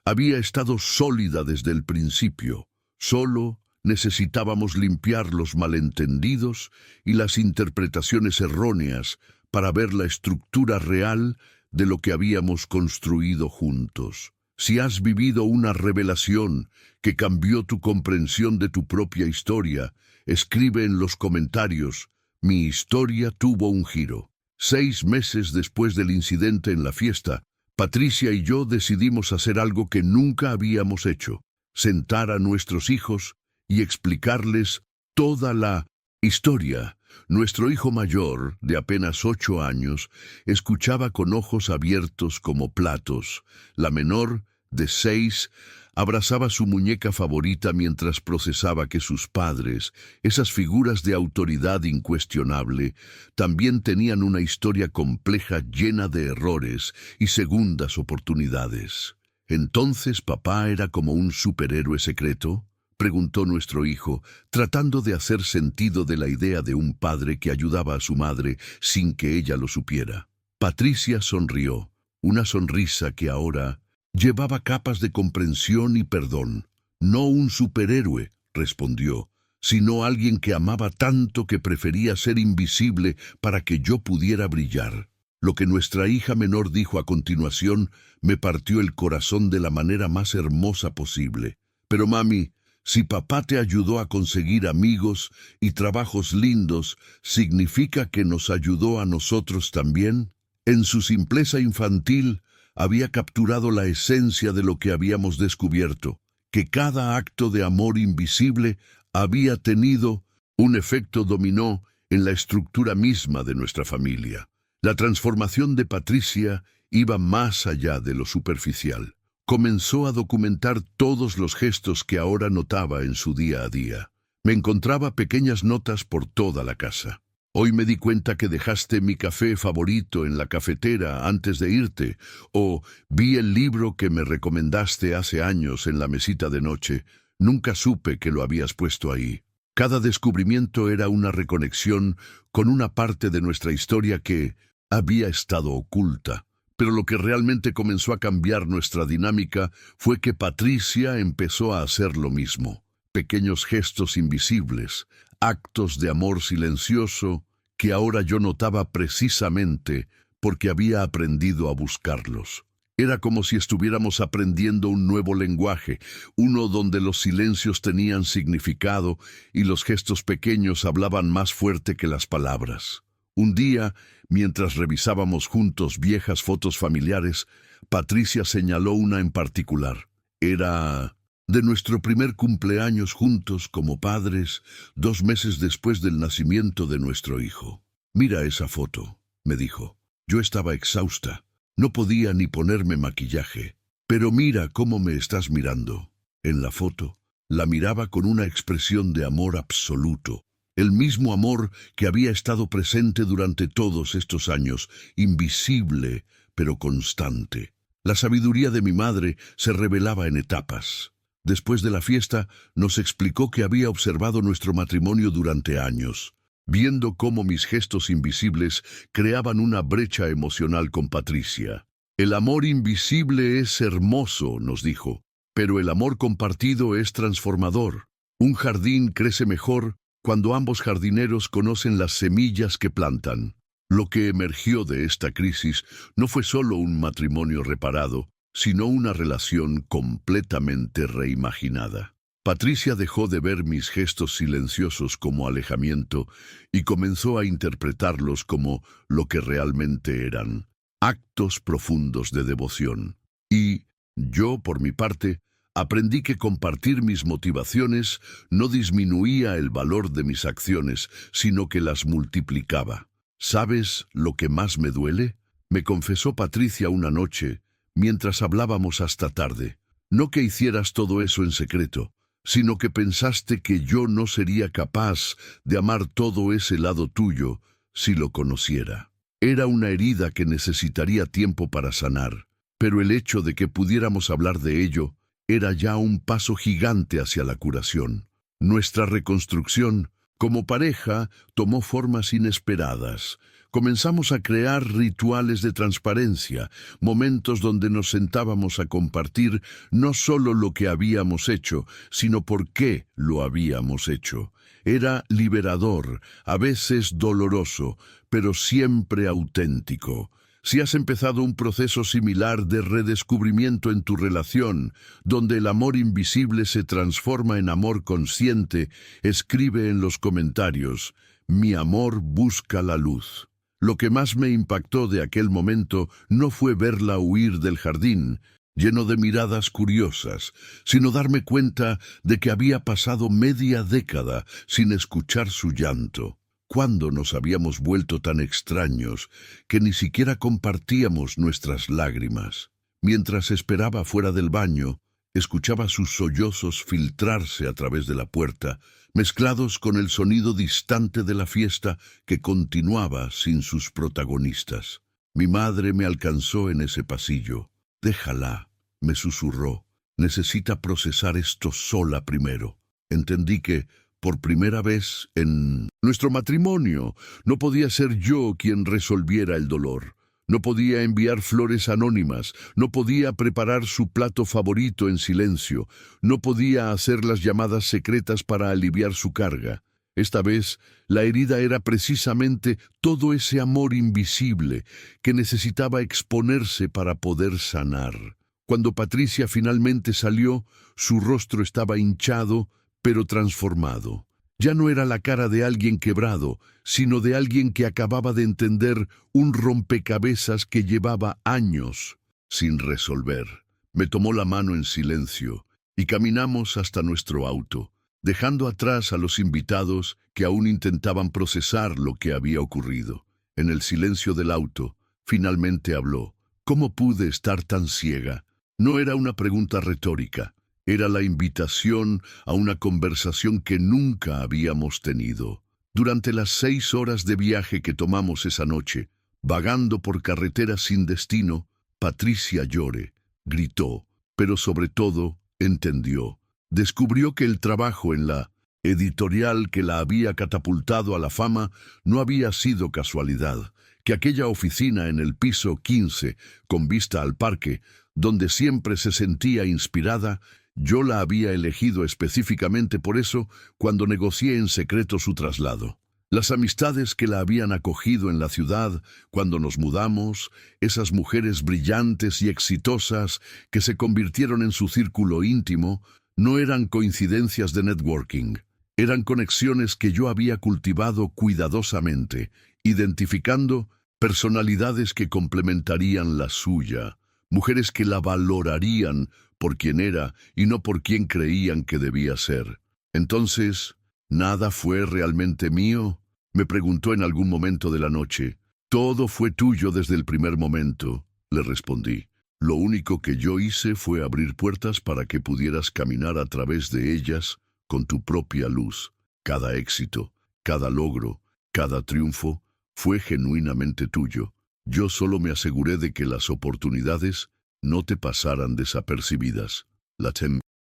había estado sólida desde el principio. Solo necesitábamos limpiar los malentendidos y las interpretaciones erróneas para ver la estructura real de lo que habíamos construido juntos. Si has vivido una revelación que cambió tu comprensión de tu propia historia, escribe en los comentarios: «Mi historia tuvo un giro». 6 meses después del incidente en la fiesta, Patricia y yo decidimos hacer algo que nunca habíamos hecho: sentar a nuestros hijos y explicarles toda la historia. Nuestro hijo mayor, de apenas 8 años, escuchaba con ojos abiertos como platos. La menor, de 6, abrazaba su muñeca favorita mientras procesaba que sus padres, esas figuras de autoridad incuestionable, también tenían una historia compleja llena de errores y segundas oportunidades. «¿Entonces papá era como un superhéroe secreto?», preguntó nuestro hijo, tratando de hacer sentido de la idea de un padre que ayudaba a su madre sin que ella lo supiera. Patricia sonrió, una sonrisa que ahora llevaba capas de comprensión y perdón. «No un superhéroe», respondió, «sino alguien que amaba tanto que prefería ser invisible para que yo pudiera brillar». Lo que nuestra hija menor dijo a continuación me partió el corazón de la manera más hermosa posible. Pero mami, si papá te ayudó a conseguir amigos y trabajos lindos, ¿significa que nos ayudó a nosotros también? En su simpleza infantil, había capturado la esencia de lo que habíamos descubierto, que cada acto de amor invisible había tenido un efecto dominó en la estructura misma de nuestra familia. La transformación de Patricia iba más allá de lo superficial. Comenzó a documentar todos los gestos que ahora notaba en su día a día. Me encontraba pequeñas notas por toda la casa. Hoy me di cuenta que dejaste mi café favorito en la cafetera antes de irte, o vi el libro que me recomendaste hace años en la mesita de noche. Nunca supe que lo habías puesto ahí. Cada descubrimiento era una reconexión con una parte de nuestra historia que había estado oculta. Pero lo que realmente comenzó a cambiar nuestra dinámica fue que Patricia empezó a hacer lo mismo. Pequeños gestos invisibles, actos de amor silencioso, que ahora yo notaba precisamente porque había aprendido a buscarlos. Era como si estuviéramos aprendiendo un nuevo lenguaje, uno donde los silencios tenían significado y los gestos pequeños hablaban más fuerte que las palabras. Un día, mientras revisábamos juntos viejas fotos familiares, Patricia señaló una en particular. Era de nuestro primer cumpleaños juntos como padres, 2 meses después del nacimiento de nuestro hijo. «Mira esa foto», me dijo. Yo estaba exhausta. No podía ni ponerme maquillaje. «Pero mira cómo me estás mirando». En la foto, la miraba con una expresión de amor absoluto. El mismo amor que había estado presente durante todos estos años, invisible pero constante. La sabiduría de mi madre se revelaba en etapas. Después de la fiesta, nos explicó que había observado nuestro matrimonio durante años, viendo cómo mis gestos invisibles creaban una brecha emocional con Patricia. «El amor invisible es hermoso», nos dijo, «pero el amor compartido es transformador. Un jardín crece mejor cuando ambos jardineros conocen las semillas que plantan». Lo que emergió de esta crisis no fue solo un matrimonio reparado, sino una relación completamente reimaginada. Patricia dejó de ver mis gestos silenciosos como alejamiento y comenzó a interpretarlos como lo que realmente eran, actos profundos de devoción. Y yo, por mi parte, aprendí que compartir mis motivaciones no disminuía el valor de mis acciones, sino que las multiplicaba. «¿Sabes lo que más me duele?», me confesó Patricia una noche, mientras hablábamos hasta tarde. «No que hicieras todo eso en secreto, sino que pensaste que yo no sería capaz de amar todo ese lado tuyo si lo conociera. Era una herida que necesitaría tiempo para sanar, pero el hecho de que pudiéramos hablar de ello era ya un paso gigante hacia la curación. Nuestra reconstrucción como pareja tomó formas inesperadas. Comenzamos a crear rituales de transparencia, momentos donde nos sentábamos a compartir no solo lo que habíamos hecho, sino por qué lo habíamos hecho. Era liberador, a veces doloroso, pero siempre auténtico. Si has empezado un proceso similar de redescubrimiento en tu relación, donde el amor invisible se transforma en amor consciente, escribe en los comentarios: «Mi amor busca la luz». Lo que más me impactó de aquel momento no fue verla huir del jardín, lleno de miradas curiosas, sino darme cuenta de que había pasado media década sin escuchar su llanto. ¿Cuándo nos habíamos vuelto tan extraños que ni siquiera compartíamos nuestras lágrimas? Mientras esperaba fuera del baño, escuchaba sus sollozos filtrarse a través de la puerta, mezclados con el sonido distante de la fiesta que continuaba sin sus protagonistas. Mi madre me alcanzó en ese pasillo. «Déjala», me susurró. «Necesita procesar esto sola primero». Entendí que, por primera vez en nuestro matrimonio, no podía ser yo quien resolviera el dolor. No podía enviar flores anónimas, no podía preparar su plato favorito en silencio, no podía hacer las llamadas secretas para aliviar su carga. Esta vez, la herida era precisamente todo ese amor invisible que necesitaba exponerse para poder sanar. Cuando Patricia finalmente salió, su rostro estaba hinchado, pero transformado. Ya no era la cara de alguien quebrado, sino de alguien que acababa de entender un rompecabezas que llevaba años sin resolver. Me tomó la mano en silencio y caminamos hasta nuestro auto, dejando atrás a los invitados que aún intentaban procesar lo que había ocurrido. En el silencio del auto, finalmente habló. ¿Cómo pude estar tan ciega? No era una pregunta retórica. Era la invitación a una conversación que nunca habíamos tenido. Durante las 6 horas de viaje que tomamos esa noche, vagando por carreteras sin destino, Patricia lloró, gritó, pero sobre todo entendió. Descubrió que el trabajo en la editorial que la había catapultado a la fama no había sido casualidad, que aquella oficina en el piso 15, con vista al parque, donde siempre se sentía inspirada, yo la había elegido específicamente por eso cuando negocié en secreto su traslado. Las amistades que la habían acogido en la ciudad cuando nos mudamos, esas mujeres brillantes y exitosas que se convirtieron en su círculo íntimo, no eran coincidencias de networking. Eran conexiones que yo había cultivado cuidadosamente, identificando personalidades que complementarían la suya, mujeres que la valorarían por quien era y no por quien creían que debía ser. Entonces, ¿nada fue realmente mío?, me preguntó en algún momento de la noche. Todo fue tuyo desde el primer momento, le respondí. Lo único que yo hice fue abrir puertas para que pudieras caminar a través de ellas con tu propia luz. Cada éxito, cada logro, cada triunfo fue genuinamente tuyo. Yo solo me aseguré de que las oportunidades no te pasaran desapercibidas. La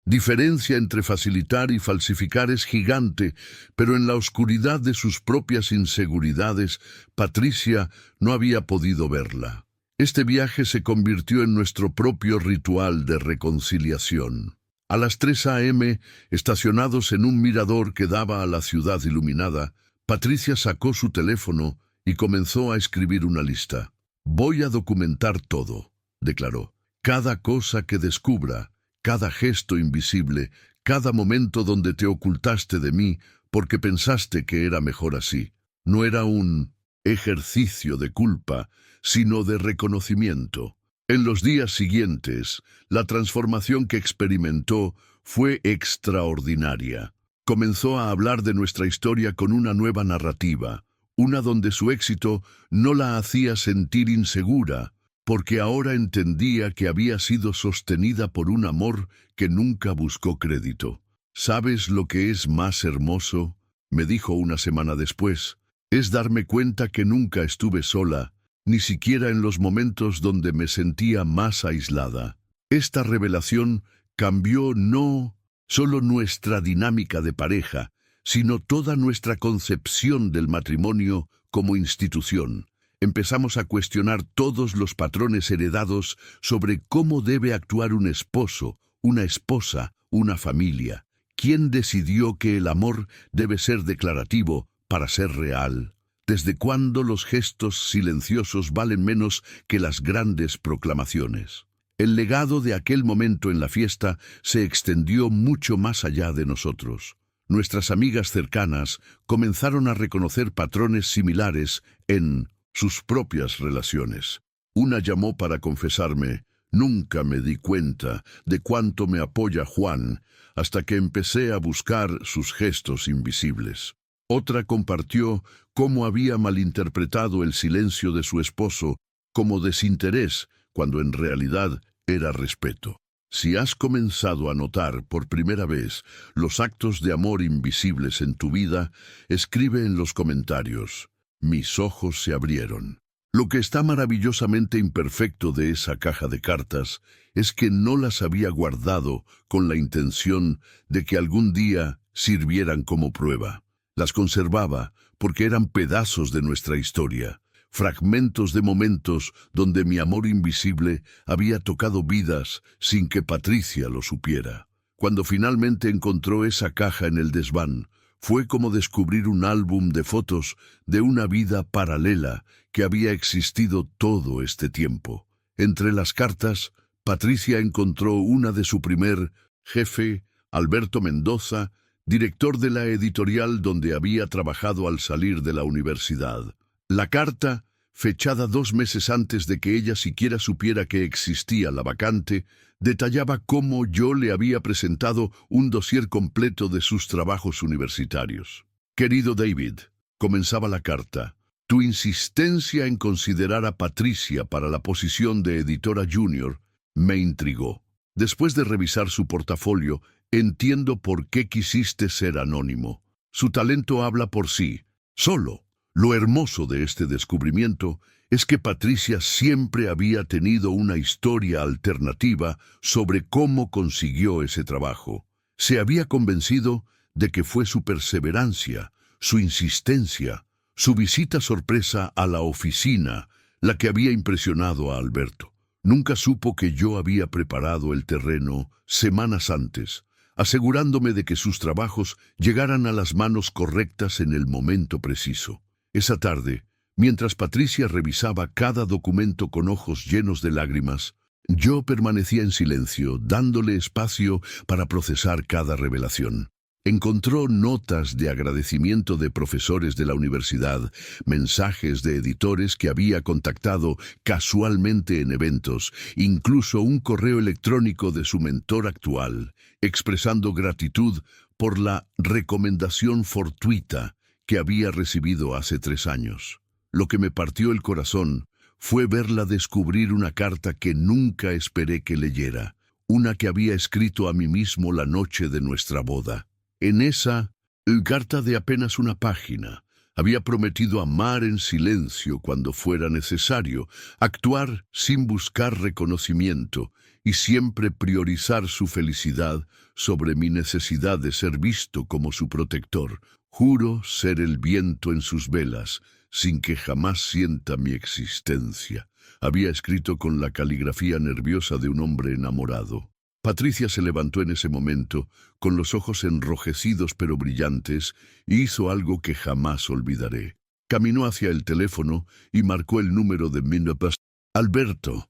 diferencia entre facilitar y falsificar es gigante, pero en la oscuridad de sus propias inseguridades, Patricia no había podido verla. Este viaje se convirtió en nuestro propio ritual de reconciliación. A las 3 a.m., estacionados en un mirador que daba a la ciudad iluminada, Patricia sacó su teléfono y comenzó a escribir una lista. «Voy a documentar todo», declaró. «Cada cosa que descubra, cada gesto invisible, cada momento donde te ocultaste de mí porque pensaste que era mejor así. No era un ejercicio de culpa, sino de reconocimiento». En los días siguientes, la transformación que experimentó fue extraordinaria. Comenzó a hablar de nuestra historia con una nueva narrativa, una donde su éxito no la hacía sentir insegura, porque ahora entendía que había sido sostenida por un amor que nunca buscó crédito. «¿Sabes lo que es más hermoso?», me dijo una semana después. «Es darme cuenta que nunca estuve sola, ni siquiera en los momentos donde me sentía más aislada». Esta revelación cambió no solo nuestra dinámica de pareja, sino toda nuestra concepción del matrimonio como institución. Empezamos a cuestionar todos los patrones heredados sobre cómo debe actuar un esposo, una esposa, una familia. ¿Quién decidió que el amor debe ser declarativo para ser real? ¿Desde cuándo los gestos silenciosos valen menos que las grandes proclamaciones? El legado de aquel momento en la fiesta se extendió mucho más allá de nosotros. Nuestras amigas cercanas comenzaron a reconocer patrones similares en sus propias relaciones. Una llamó para confesarme: «Nunca me di cuenta de cuánto me apoya Juan hasta que empecé a buscar sus gestos invisibles». Otra compartió cómo había malinterpretado el silencio de su esposo como desinterés, cuando en realidad era respeto. Si has comenzado a notar por primera vez los actos de amor invisibles en tu vida, escribe en los comentarios: «Mis ojos se abrieron». Lo que está maravillosamente imperfecto de esa caja de cartas es que no las había guardado con la intención de que algún día sirvieran como prueba. Las conservaba porque eran pedazos de nuestra historia, fragmentos de momentos donde mi amor invisible había tocado vidas sin que Patricia lo supiera. Cuando finalmente encontró esa caja en el desván, fue como descubrir un álbum de fotos de una vida paralela que había existido todo este tiempo. Entre las cartas, Patricia encontró una de su primer jefe, Alberto Mendoza, director de la editorial donde había trabajado al salir de la universidad. La carta, fechada 2 meses antes de que ella siquiera supiera que existía la vacante, detallaba cómo yo le había presentado un dossier completo de sus trabajos universitarios. Querido David, comenzaba la carta, tu insistencia en considerar a Patricia para la posición de editora junior me intrigó. Después de revisar su portafolio, entiendo por qué quisiste ser anónimo. Su talento habla por sí, solo. Lo hermoso de este descubrimiento es que Patricia siempre había tenido una historia alternativa sobre cómo consiguió ese trabajo. Se había convencido de que fue su perseverancia, su insistencia, su visita sorpresa a la oficina, la que había impresionado a Alberto. Nunca supo que yo había preparado el terreno semanas antes, asegurándome de que sus trabajos llegaran a las manos correctas en el momento preciso. Esa tarde, mientras Patricia revisaba cada documento con ojos llenos de lágrimas, yo permanecía en silencio, dándole espacio para procesar cada revelación. Encontró notas de agradecimiento de profesores de la universidad, mensajes de editores que había contactado casualmente en eventos, incluso un correo electrónico de su mentor actual, expresando gratitud por la recomendación fortuita que había recibido hace 3 años. Lo que me partió el corazón fue verla descubrir una carta que nunca esperé que leyera, una que había escrito a mí mismo la noche de nuestra boda. En esa carta de apenas una página, había prometido amar en silencio cuando fuera necesario, actuar sin buscar reconocimiento y siempre priorizar su felicidad sobre mi necesidad de ser visto como su protector. Juro ser el viento en sus velas, sin que jamás sienta mi existencia. Había escrito con la caligrafía nerviosa de un hombre enamorado. Patricia se levantó en ese momento, con los ojos enrojecidos pero brillantes, y hizo algo que jamás olvidaré. Caminó hacia el teléfono y marcó el número de Minnepas. Alberto.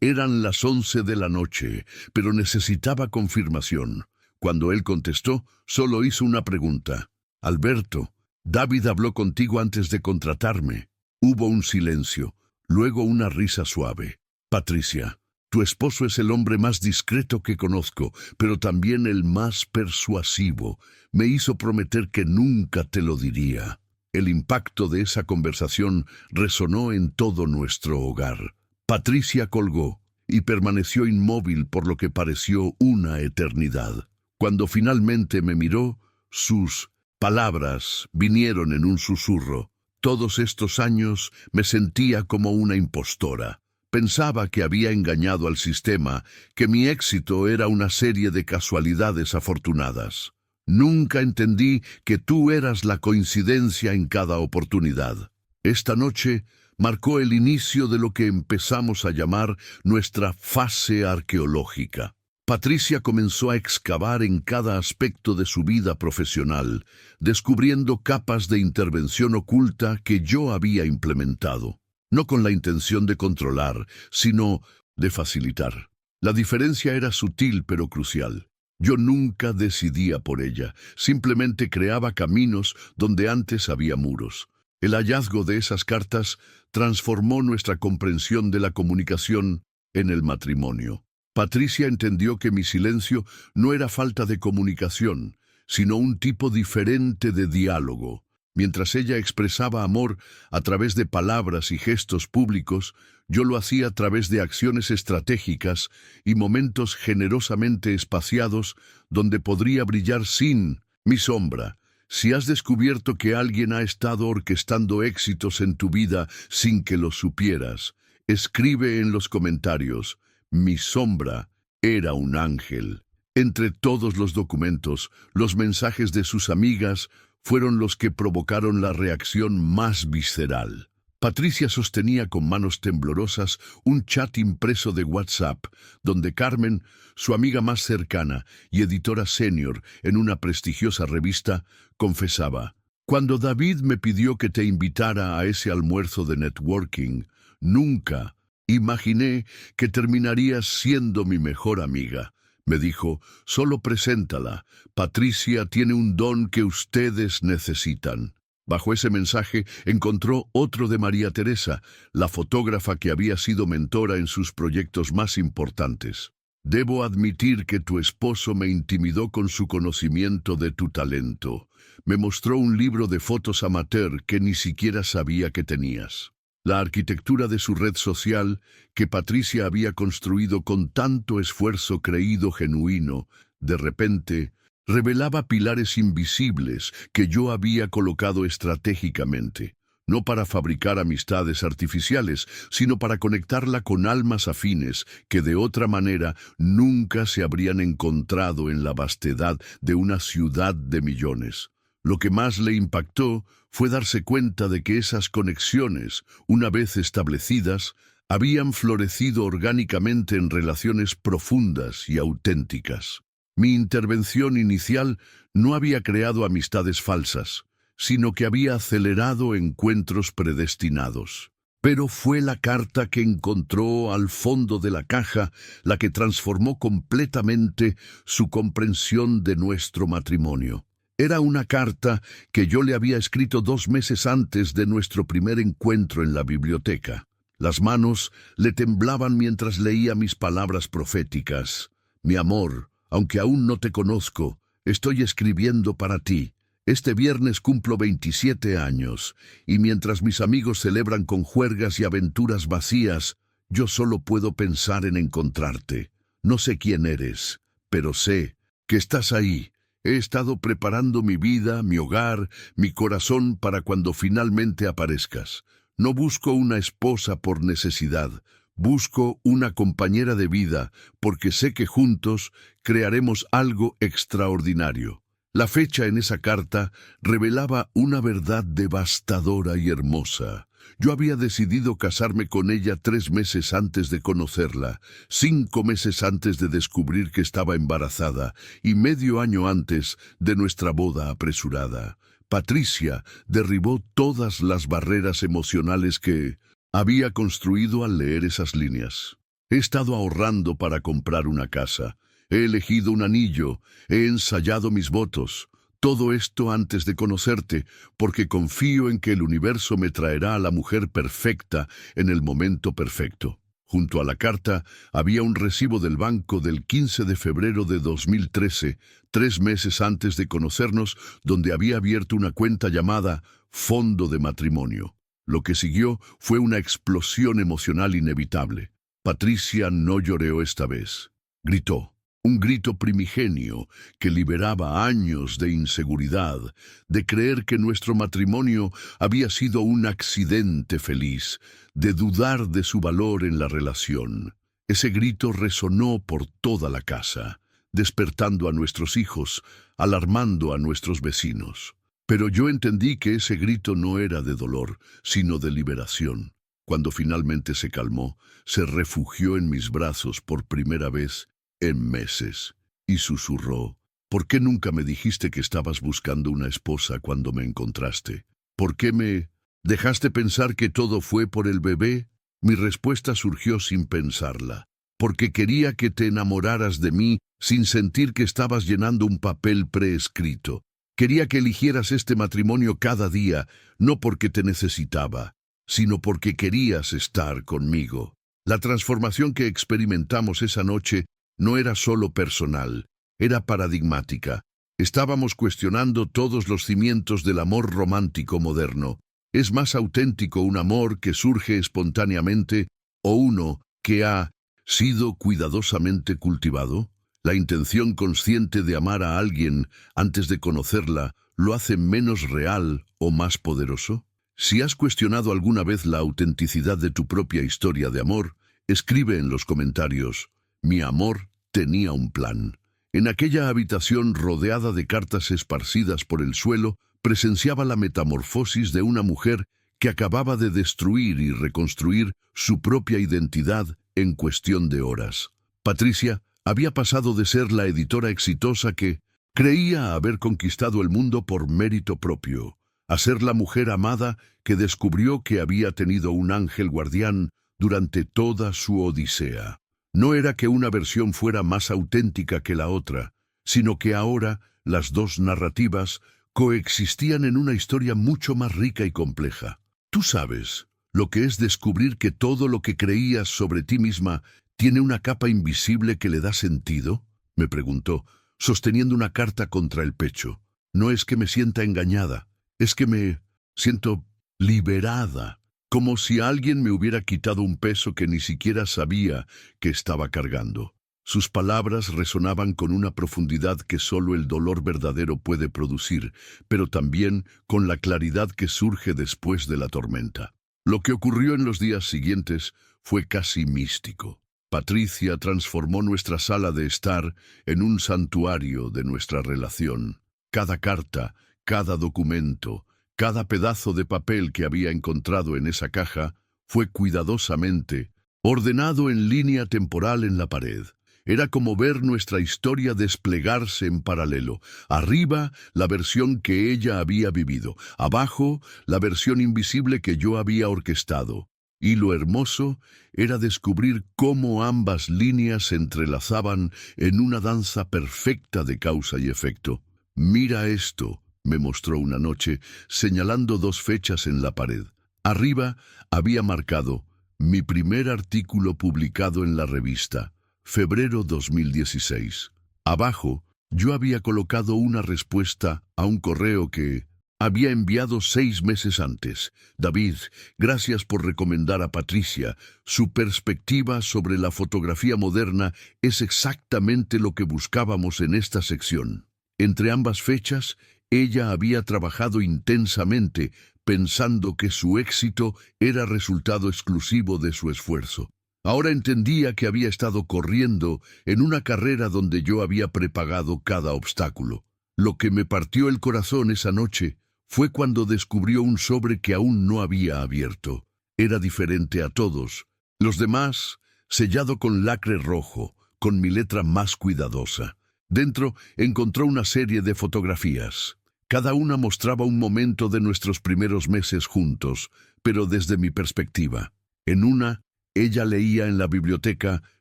Eran las 11 de la noche, pero necesitaba confirmación. Cuando él contestó, solo hizo una pregunta. Alberto, David habló contigo antes de contratarme. Hubo un silencio, luego una risa suave. Patricia. Tu esposo es el hombre más discreto que conozco, pero también el más persuasivo. Me hizo prometer que nunca te lo diría. El impacto de esa conversación resonó en todo nuestro hogar. Patricia colgó y permaneció inmóvil por lo que pareció una eternidad. Cuando finalmente me miró, sus palabras vinieron en un susurro. Todos estos años me sentía como una impostora. Pensaba que había engañado al sistema, que mi éxito era una serie de casualidades afortunadas. Nunca entendí que tú eras la coincidencia en cada oportunidad. Esta noche marcó el inicio de lo que empezamos a llamar nuestra fase arqueológica. Patricia comenzó a excavar en cada aspecto de su vida profesional, descubriendo capas de intervención oculta que yo había implementado. No con la intención de controlar, sino de facilitar. La diferencia era sutil pero crucial. Yo nunca decidía por ella, simplemente creaba caminos donde antes había muros. El hallazgo de esas cartas transformó nuestra comprensión de la comunicación en el matrimonio. Patricia entendió que mi silencio no era falta de comunicación, sino un tipo diferente de diálogo. Mientras ella expresaba amor a través de palabras y gestos públicos, yo lo hacía a través de acciones estratégicas y momentos generosamente espaciados donde podría brillar sin mi sombra. Si has descubierto que alguien ha estado orquestando éxitos en tu vida sin que lo supieras, escribe en los comentarios, mi sombra era un ángel. Entre todos los documentos, los mensajes de sus amigas fueron los que provocaron la reacción más visceral. Patricia sostenía con manos temblorosas un chat impreso de WhatsApp, donde Carmen, su amiga más cercana y editora senior en una prestigiosa revista, confesaba: «Cuando David me pidió que te invitara a ese almuerzo de networking, nunca Imaginé que terminarías siendo mi mejor amiga. Me dijo, solo preséntala. Patricia tiene un don que ustedes necesitan. Bajo ese mensaje encontró otro de María Teresa, la fotógrafa que había sido mentora en sus proyectos más importantes. Debo admitir que tu esposo me intimidó con su conocimiento de tu talento. Me mostró un libro de fotos amateur que ni siquiera sabía que tenías. La arquitectura de su red social, que Patricia había construido con tanto esfuerzo creído genuino, de repente revelaba pilares invisibles que yo había colocado estratégicamente, no para fabricar amistades artificiales, sino para conectarla con almas afines que de otra manera nunca se habrían encontrado en la vastedad de una ciudad de millones. Lo que más le impactó fue darse cuenta de que esas conexiones, una vez establecidas, habían florecido orgánicamente en relaciones profundas y auténticas. Mi intervención inicial no había creado amistades falsas, sino que había acelerado encuentros predestinados. Pero fue la carta que encontró al fondo de la caja la que transformó completamente su comprensión de nuestro matrimonio. Era una carta que yo le había escrito 2 meses antes de nuestro primer encuentro en la biblioteca. Las manos le temblaban mientras leía mis palabras proféticas. Mi amor, aunque aún no te conozco, estoy escribiendo para ti. Este viernes cumplo 27 años, y mientras mis amigos celebran con juergas y aventuras vacías, yo solo puedo pensar en encontrarte. No sé quién eres, pero sé que estás ahí. He estado preparando mi vida, mi hogar, mi corazón para cuando finalmente aparezcas. No busco una esposa por necesidad, busco una compañera de vida, porque sé que juntos crearemos algo extraordinario. La fecha en esa carta revelaba una verdad devastadora y hermosa. Yo había decidido casarme con ella 3 meses antes de conocerla, 5 meses antes de descubrir que estaba embarazada y medio año antes de nuestra boda apresurada. Patricia derribó todas las barreras emocionales que había construido al leer esas líneas. He estado ahorrando para comprar una casa. He elegido un anillo, he ensayado mis votos. Todo esto antes de conocerte, porque confío en que el universo me traerá a la mujer perfecta en el momento perfecto. Junto a la carta había un recibo del banco del 15 de febrero de 2013, 3 meses antes de conocernos, donde había abierto una cuenta llamada Fondo de Matrimonio. Lo que siguió fue una explosión emocional inevitable. Patricia no lloró esta vez. Gritó. Un grito primigenio que liberaba años de inseguridad, de creer que nuestro matrimonio había sido un accidente feliz, de dudar de su valor en la relación. Ese grito resonó por toda la casa, despertando a nuestros hijos, alarmando a nuestros vecinos. Pero yo entendí que ese grito no era de dolor, sino de liberación. Cuando finalmente se calmó, se refugió en mis brazos por primera vez en meses, y susurró, ¿por qué nunca me dijiste que estabas buscando una esposa cuando me encontraste? ¿Por qué me dejaste pensar que todo fue por el bebé? Mi respuesta surgió sin pensarla, porque quería que te enamoraras de mí sin sentir que estabas llenando un papel preescrito. Quería que eligieras este matrimonio cada día, no porque te necesitaba, sino porque querías estar conmigo. La transformación que experimentamos esa noche no era solo personal, era paradigmática. Estábamos cuestionando todos los cimientos del amor romántico moderno. ¿Es más auténtico un amor que surge espontáneamente o uno que ha sido cuidadosamente cultivado? La intención consciente de amar a alguien antes de conocerla lo hace menos real o más poderoso. Si has cuestionado alguna vez la autenticidad de tu propia historia de amor, escribe en los comentarios, mi amor tenía un plan. En aquella habitación rodeada de cartas esparcidas por el suelo, presenciaba la metamorfosis de una mujer que acababa de destruir y reconstruir su propia identidad en cuestión de horas. Patricia había pasado de ser la editora exitosa que creía haber conquistado el mundo por mérito propio, a ser la mujer amada que descubrió que había tenido un ángel guardián durante toda su odisea. No era que una versión fuera más auténtica que la otra, sino que ahora las dos narrativas coexistían en una historia mucho más rica y compleja. Tú sabes lo que es descubrir que todo lo que creías sobre ti misma tiene una capa invisible que le da sentido, me preguntó, sosteniendo una carta contra el pecho. No es que me sienta engañada, es que me siento liberada, como si alguien me hubiera quitado un peso que ni siquiera sabía que estaba cargando. Sus palabras resonaban con una profundidad que solo el dolor verdadero puede producir, pero también con la claridad que surge después de la tormenta. Lo que ocurrió en los días siguientes fue casi místico. Patricia transformó nuestra sala de estar en un santuario de nuestra relación. Cada carta, cada documento, cada pedazo de papel que había encontrado en esa caja fue cuidadosamente ordenado en línea temporal en la pared. Era como ver nuestra historia desplegarse en paralelo. Arriba, la versión que ella había vivido. Abajo, la versión invisible que yo había orquestado. Y lo hermoso era descubrir cómo ambas líneas se entrelazaban en una danza perfecta de causa y efecto. «Mira esto», me mostró una noche, señalando dos fechas en la pared. Arriba había marcado mi primer artículo publicado en la revista, febrero 2016. Abajo, yo había colocado una respuesta a un correo que había enviado 6 meses antes. David, gracias por recomendar a Patricia. Su perspectiva sobre la fotografía moderna es exactamente lo que buscábamos en esta sección. Entre ambas fechas, ella había trabajado intensamente, pensando que su éxito era resultado exclusivo de su esfuerzo. Ahora entendía que había estado corriendo en una carrera donde yo había prepagado cada obstáculo. Lo que me partió el corazón esa noche fue cuando descubrió un sobre que aún no había abierto. Era diferente a todos. Los demás, sellado con lacre rojo, con mi letra más cuidadosa. Dentro encontró una serie de fotografías. Cada una mostraba un momento de nuestros primeros meses juntos, pero desde mi perspectiva. En una, ella leía en la biblioteca,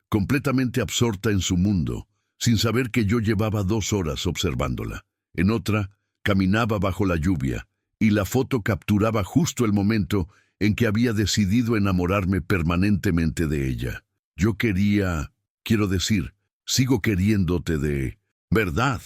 completamente absorta en su mundo, sin saber que yo llevaba 2 horas observándola. En otra, caminaba bajo la lluvia, y la foto capturaba justo el momento en que había decidido enamorarme permanentemente de ella. Quiero decir, sigo queriéndote de verdad,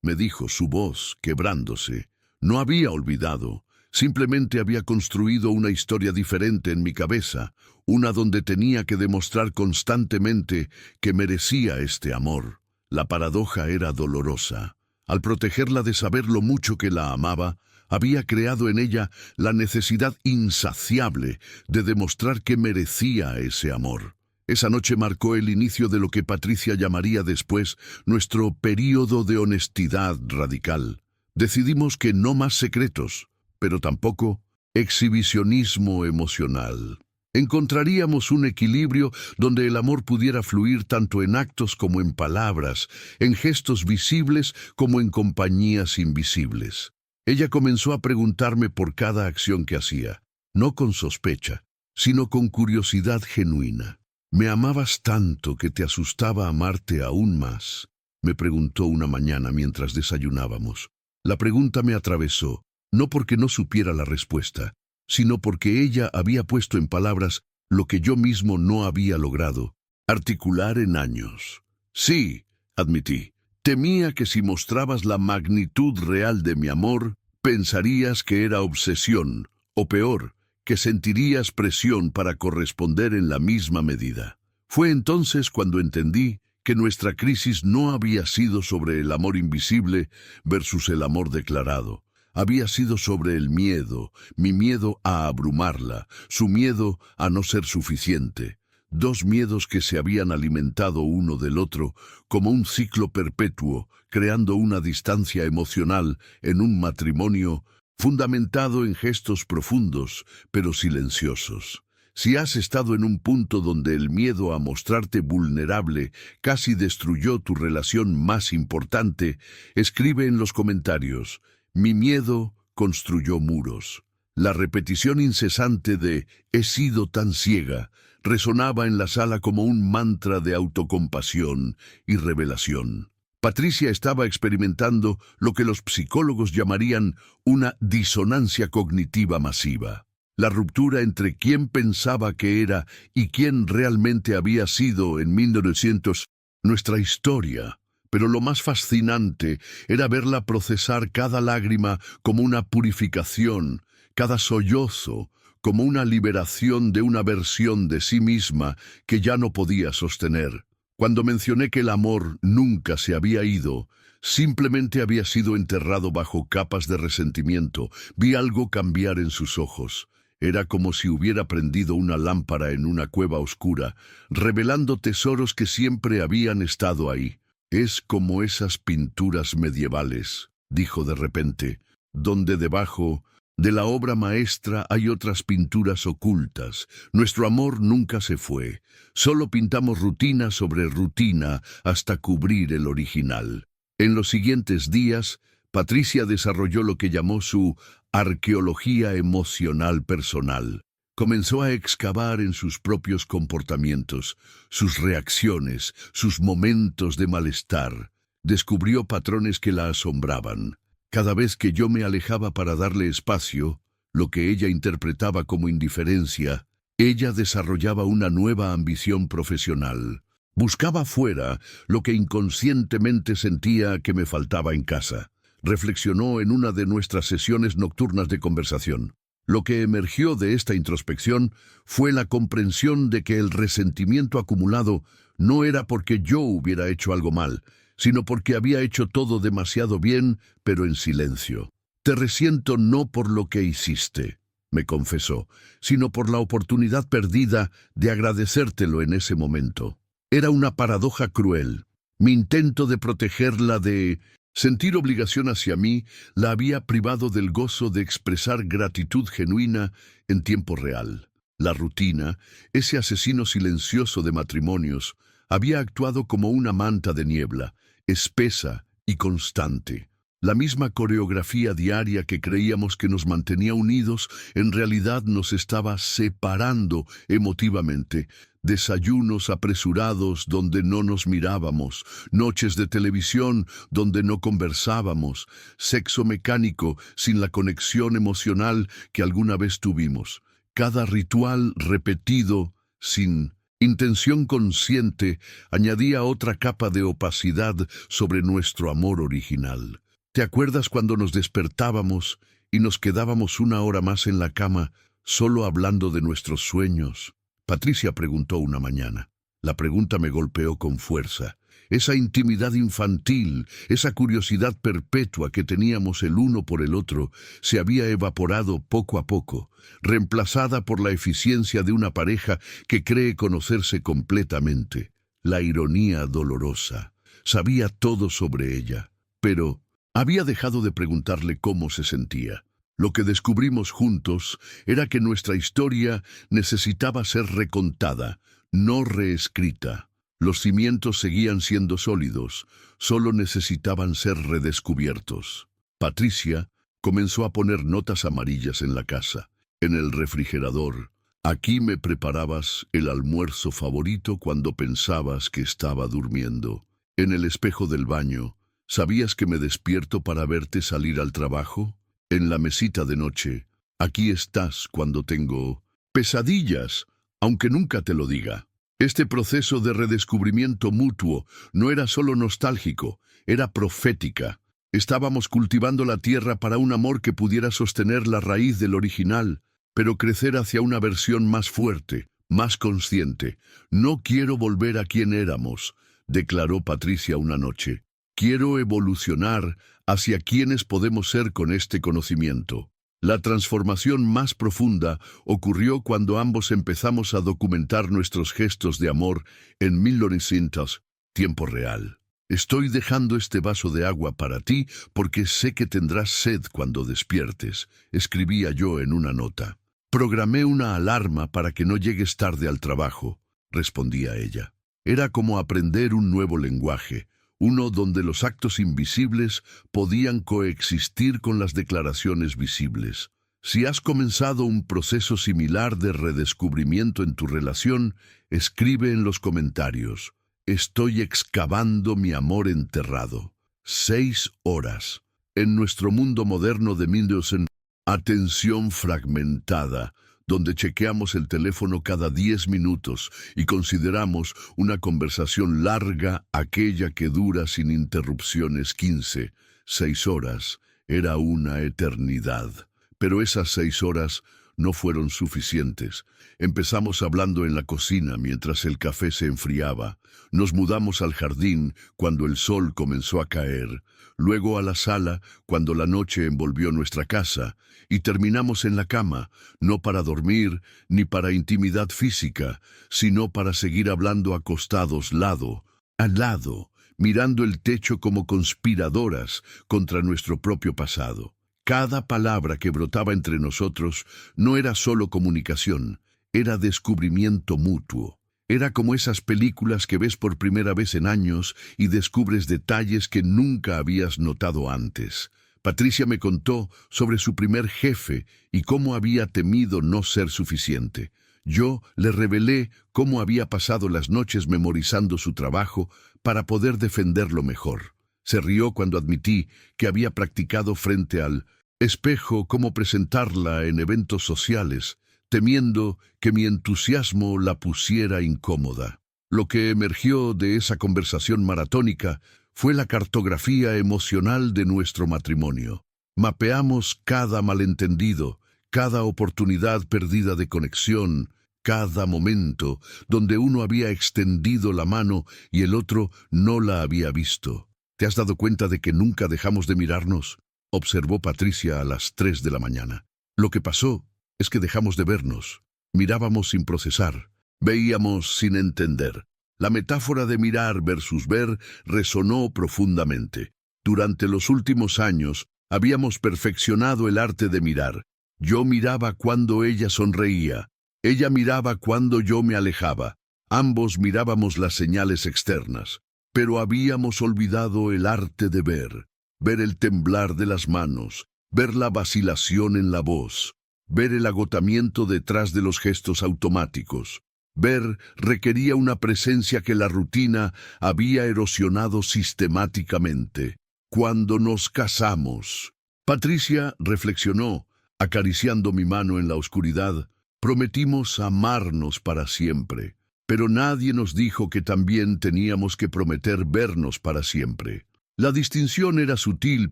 me dijo su voz quebrándose. No había olvidado, simplemente había construido una historia diferente en mi cabeza, una donde tenía que demostrar constantemente que merecía este amor. La paradoja era dolorosa. Al protegerla de saber lo mucho que la amaba, había creado en ella la necesidad insaciable de demostrar que merecía ese amor. Esa noche marcó el inicio de lo que Patricia llamaría después nuestro período de honestidad radical. Decidimos que no más secretos, pero tampoco exhibicionismo emocional. Encontraríamos un equilibrio donde el amor pudiera fluir tanto en actos como en palabras, en gestos visibles como en compañías invisibles. Ella comenzó a preguntarme por cada acción que hacía, no con sospecha, sino con curiosidad genuina. «¿Me amabas tanto que te asustaba amarte aún más?», me preguntó una mañana mientras desayunábamos. La pregunta me atravesó, no porque no supiera la respuesta, sino porque ella había puesto en palabras lo que yo mismo no había logrado articular en años. «Sí», admití, «temía que si mostrabas la magnitud real de mi amor, pensarías que era obsesión, o peor, que sentirías presión para corresponder en la misma medida». Fue entonces cuando entendí que nuestra crisis no había sido sobre el amor invisible versus el amor declarado. Había sido sobre el miedo, mi miedo a abrumarla, su miedo a no ser suficiente. 2 miedos que se habían alimentado uno del otro como un ciclo perpetuo, creando una distancia emocional en un matrimonio fundamentado en gestos profundos, pero silenciosos. Si has estado en un punto donde el miedo a mostrarte vulnerable casi destruyó tu relación más importante, escribe en los comentarios: «Mi miedo construyó muros». La repetición incesante de «he sido tan ciega» resonaba en la sala como un mantra de autocompasión y revelación. Patricia estaba experimentando lo que los psicólogos llamarían una disonancia cognitiva masiva. La ruptura entre quién pensaba que era y quién realmente había sido en 1900, nuestra historia. Pero lo más fascinante era verla procesar cada lágrima como una purificación, cada sollozo como una liberación de una versión de sí misma que ya no podía sostener. Cuando mencioné que el amor nunca se había ido, simplemente había sido enterrado bajo capas de resentimiento, vi algo cambiar en sus ojos. Era como si hubiera prendido una lámpara en una cueva oscura, revelando tesoros que siempre habían estado ahí. «Es como esas pinturas medievales», dijo de repente, «donde debajo de la obra maestra hay otras pinturas ocultas. Nuestro amor nunca se fue. Solo pintamos rutina sobre rutina hasta cubrir el original». En los siguientes días, Patricia desarrolló lo que llamó su arqueología emocional personal. Comenzó a excavar en sus propios comportamientos, sus reacciones, sus momentos de malestar. Descubrió patrones que la asombraban. Cada vez que yo me alejaba para darle espacio, lo que ella interpretaba como indiferencia, ella desarrollaba una nueva ambición profesional. Buscaba fuera lo que inconscientemente sentía que me faltaba en casa. Reflexionó en una de nuestras sesiones nocturnas de conversación. Lo que emergió de esta introspección fue la comprensión de que el resentimiento acumulado no era porque yo hubiera hecho algo mal, sino porque había hecho todo demasiado bien, pero en silencio. «Te resiento no por lo que hiciste», me confesó, «sino por la oportunidad perdida de agradecértelo en ese momento». Era una paradoja cruel. Mi intento de protegerla de sentir obligación hacia mí la había privado del gozo de expresar gratitud genuina en tiempo real. La rutina, ese asesino silencioso de matrimonios, había actuado como una manta de niebla, espesa y constante. La misma coreografía diaria que creíamos que nos mantenía unidos, en realidad nos estaba separando emotivamente. Desayunos apresurados donde no nos mirábamos, noches de televisión donde no conversábamos, sexo mecánico sin la conexión emocional que alguna vez tuvimos. Cada ritual repetido, sin intención consciente, añadía otra capa de opacidad sobre nuestro amor original. ¿Te acuerdas cuando nos despertábamos y nos quedábamos una hora más en la cama, solo hablando de nuestros sueños? Patricia preguntó una mañana. La pregunta me golpeó con fuerza. Esa intimidad infantil, esa curiosidad perpetua que teníamos el uno por el otro, se había evaporado poco a poco, reemplazada por la eficiencia de una pareja que cree conocerse completamente. La ironía dolorosa. Sabía todo sobre ella, pero había dejado de preguntarle cómo se sentía. Lo que descubrimos juntos era que nuestra historia necesitaba ser recontada, no reescrita. Los cimientos seguían siendo sólidos, solo necesitaban ser redescubiertos. Patricia comenzó a poner notas amarillas en la casa, en el refrigerador. «Aquí me preparabas el almuerzo favorito cuando pensabas que estaba durmiendo. En el espejo del baño, ¿sabías que me despierto para verte salir al trabajo? En la mesita de noche, aquí estás cuando tengo pesadillas, aunque nunca te lo diga». Este proceso de redescubrimiento mutuo no era solo nostálgico, era profética. Estábamos cultivando la tierra para un amor que pudiera sostener la raíz del original, pero crecer hacia una versión más fuerte, más consciente. «No quiero volver a quien éramos», declaró Patricia una noche. «Quiero evolucionar hacia quienes podemos ser con este conocimiento». La transformación más profunda ocurrió cuando ambos empezamos a documentar nuestros gestos de amor en 1900, tiempo real. «Estoy dejando este vaso de agua para ti porque sé que tendrás sed cuando despiertes», escribía yo en una nota. «Programé una alarma para que no llegues tarde al trabajo», respondía ella. Era como aprender un nuevo lenguaje, uno donde los actos invisibles podían coexistir con las declaraciones visibles. Si has comenzado un proceso similar de redescubrimiento en tu relación, escribe en los comentarios. Estoy excavando mi amor enterrado. 6 horas. En nuestro mundo moderno de Mendelssohn, atención fragmentada, donde chequeamos el teléfono cada 10 minutos y consideramos una conversación larga aquella que dura sin interrupciones 15, 6 horas, era una eternidad. Pero esas 6 horas no fueron suficientes. Empezamos hablando en la cocina mientras el café se enfriaba. Nos mudamos al jardín cuando el sol comenzó a caer. Luego a la sala cuando la noche envolvió nuestra casa. Y terminamos en la cama, no para dormir ni para intimidad física, sino para seguir hablando acostados lado a lado, mirando el techo como conspiradoras contra nuestro propio pasado. Cada palabra que brotaba entre nosotros no era solo comunicación, era descubrimiento mutuo. Era como esas películas que ves por primera vez en años y descubres detalles que nunca habías notado antes. Patricia me contó sobre su primer jefe y cómo había temido no ser suficiente. Yo le revelé cómo había pasado las noches memorizando su trabajo para poder defenderlo mejor. Se rió cuando admití que había practicado frente al espejo cómo presentarla en eventos sociales, temiendo que mi entusiasmo la pusiera incómoda. Lo que emergió de esa conversación maratónica fue la cartografía emocional de nuestro matrimonio. Mapeamos cada malentendido, cada oportunidad perdida de conexión, cada momento donde uno había extendido la mano y el otro no la había visto. ¿Te has dado cuenta de que nunca dejamos de mirarnos?, observó Patricia a las 3 de la mañana. Lo que pasó es que dejamos de vernos. Mirábamos sin procesar. Veíamos sin entender. La metáfora de mirar versus ver resonó profundamente. Durante los últimos años habíamos perfeccionado el arte de mirar. Yo miraba cuando ella sonreía. Ella miraba cuando yo me alejaba. Ambos mirábamos las señales externas. Pero habíamos olvidado el arte de ver. Ver el temblar de las manos, ver la vacilación en la voz, ver el agotamiento detrás de los gestos automáticos. Ver requería una presencia que la rutina había erosionado sistemáticamente. Cuando nos casamos, Patricia reflexionó, acariciando mi mano en la oscuridad, prometimos amarnos para siempre, pero nadie nos dijo que también teníamos que prometer vernos para siempre. La distinción era sutil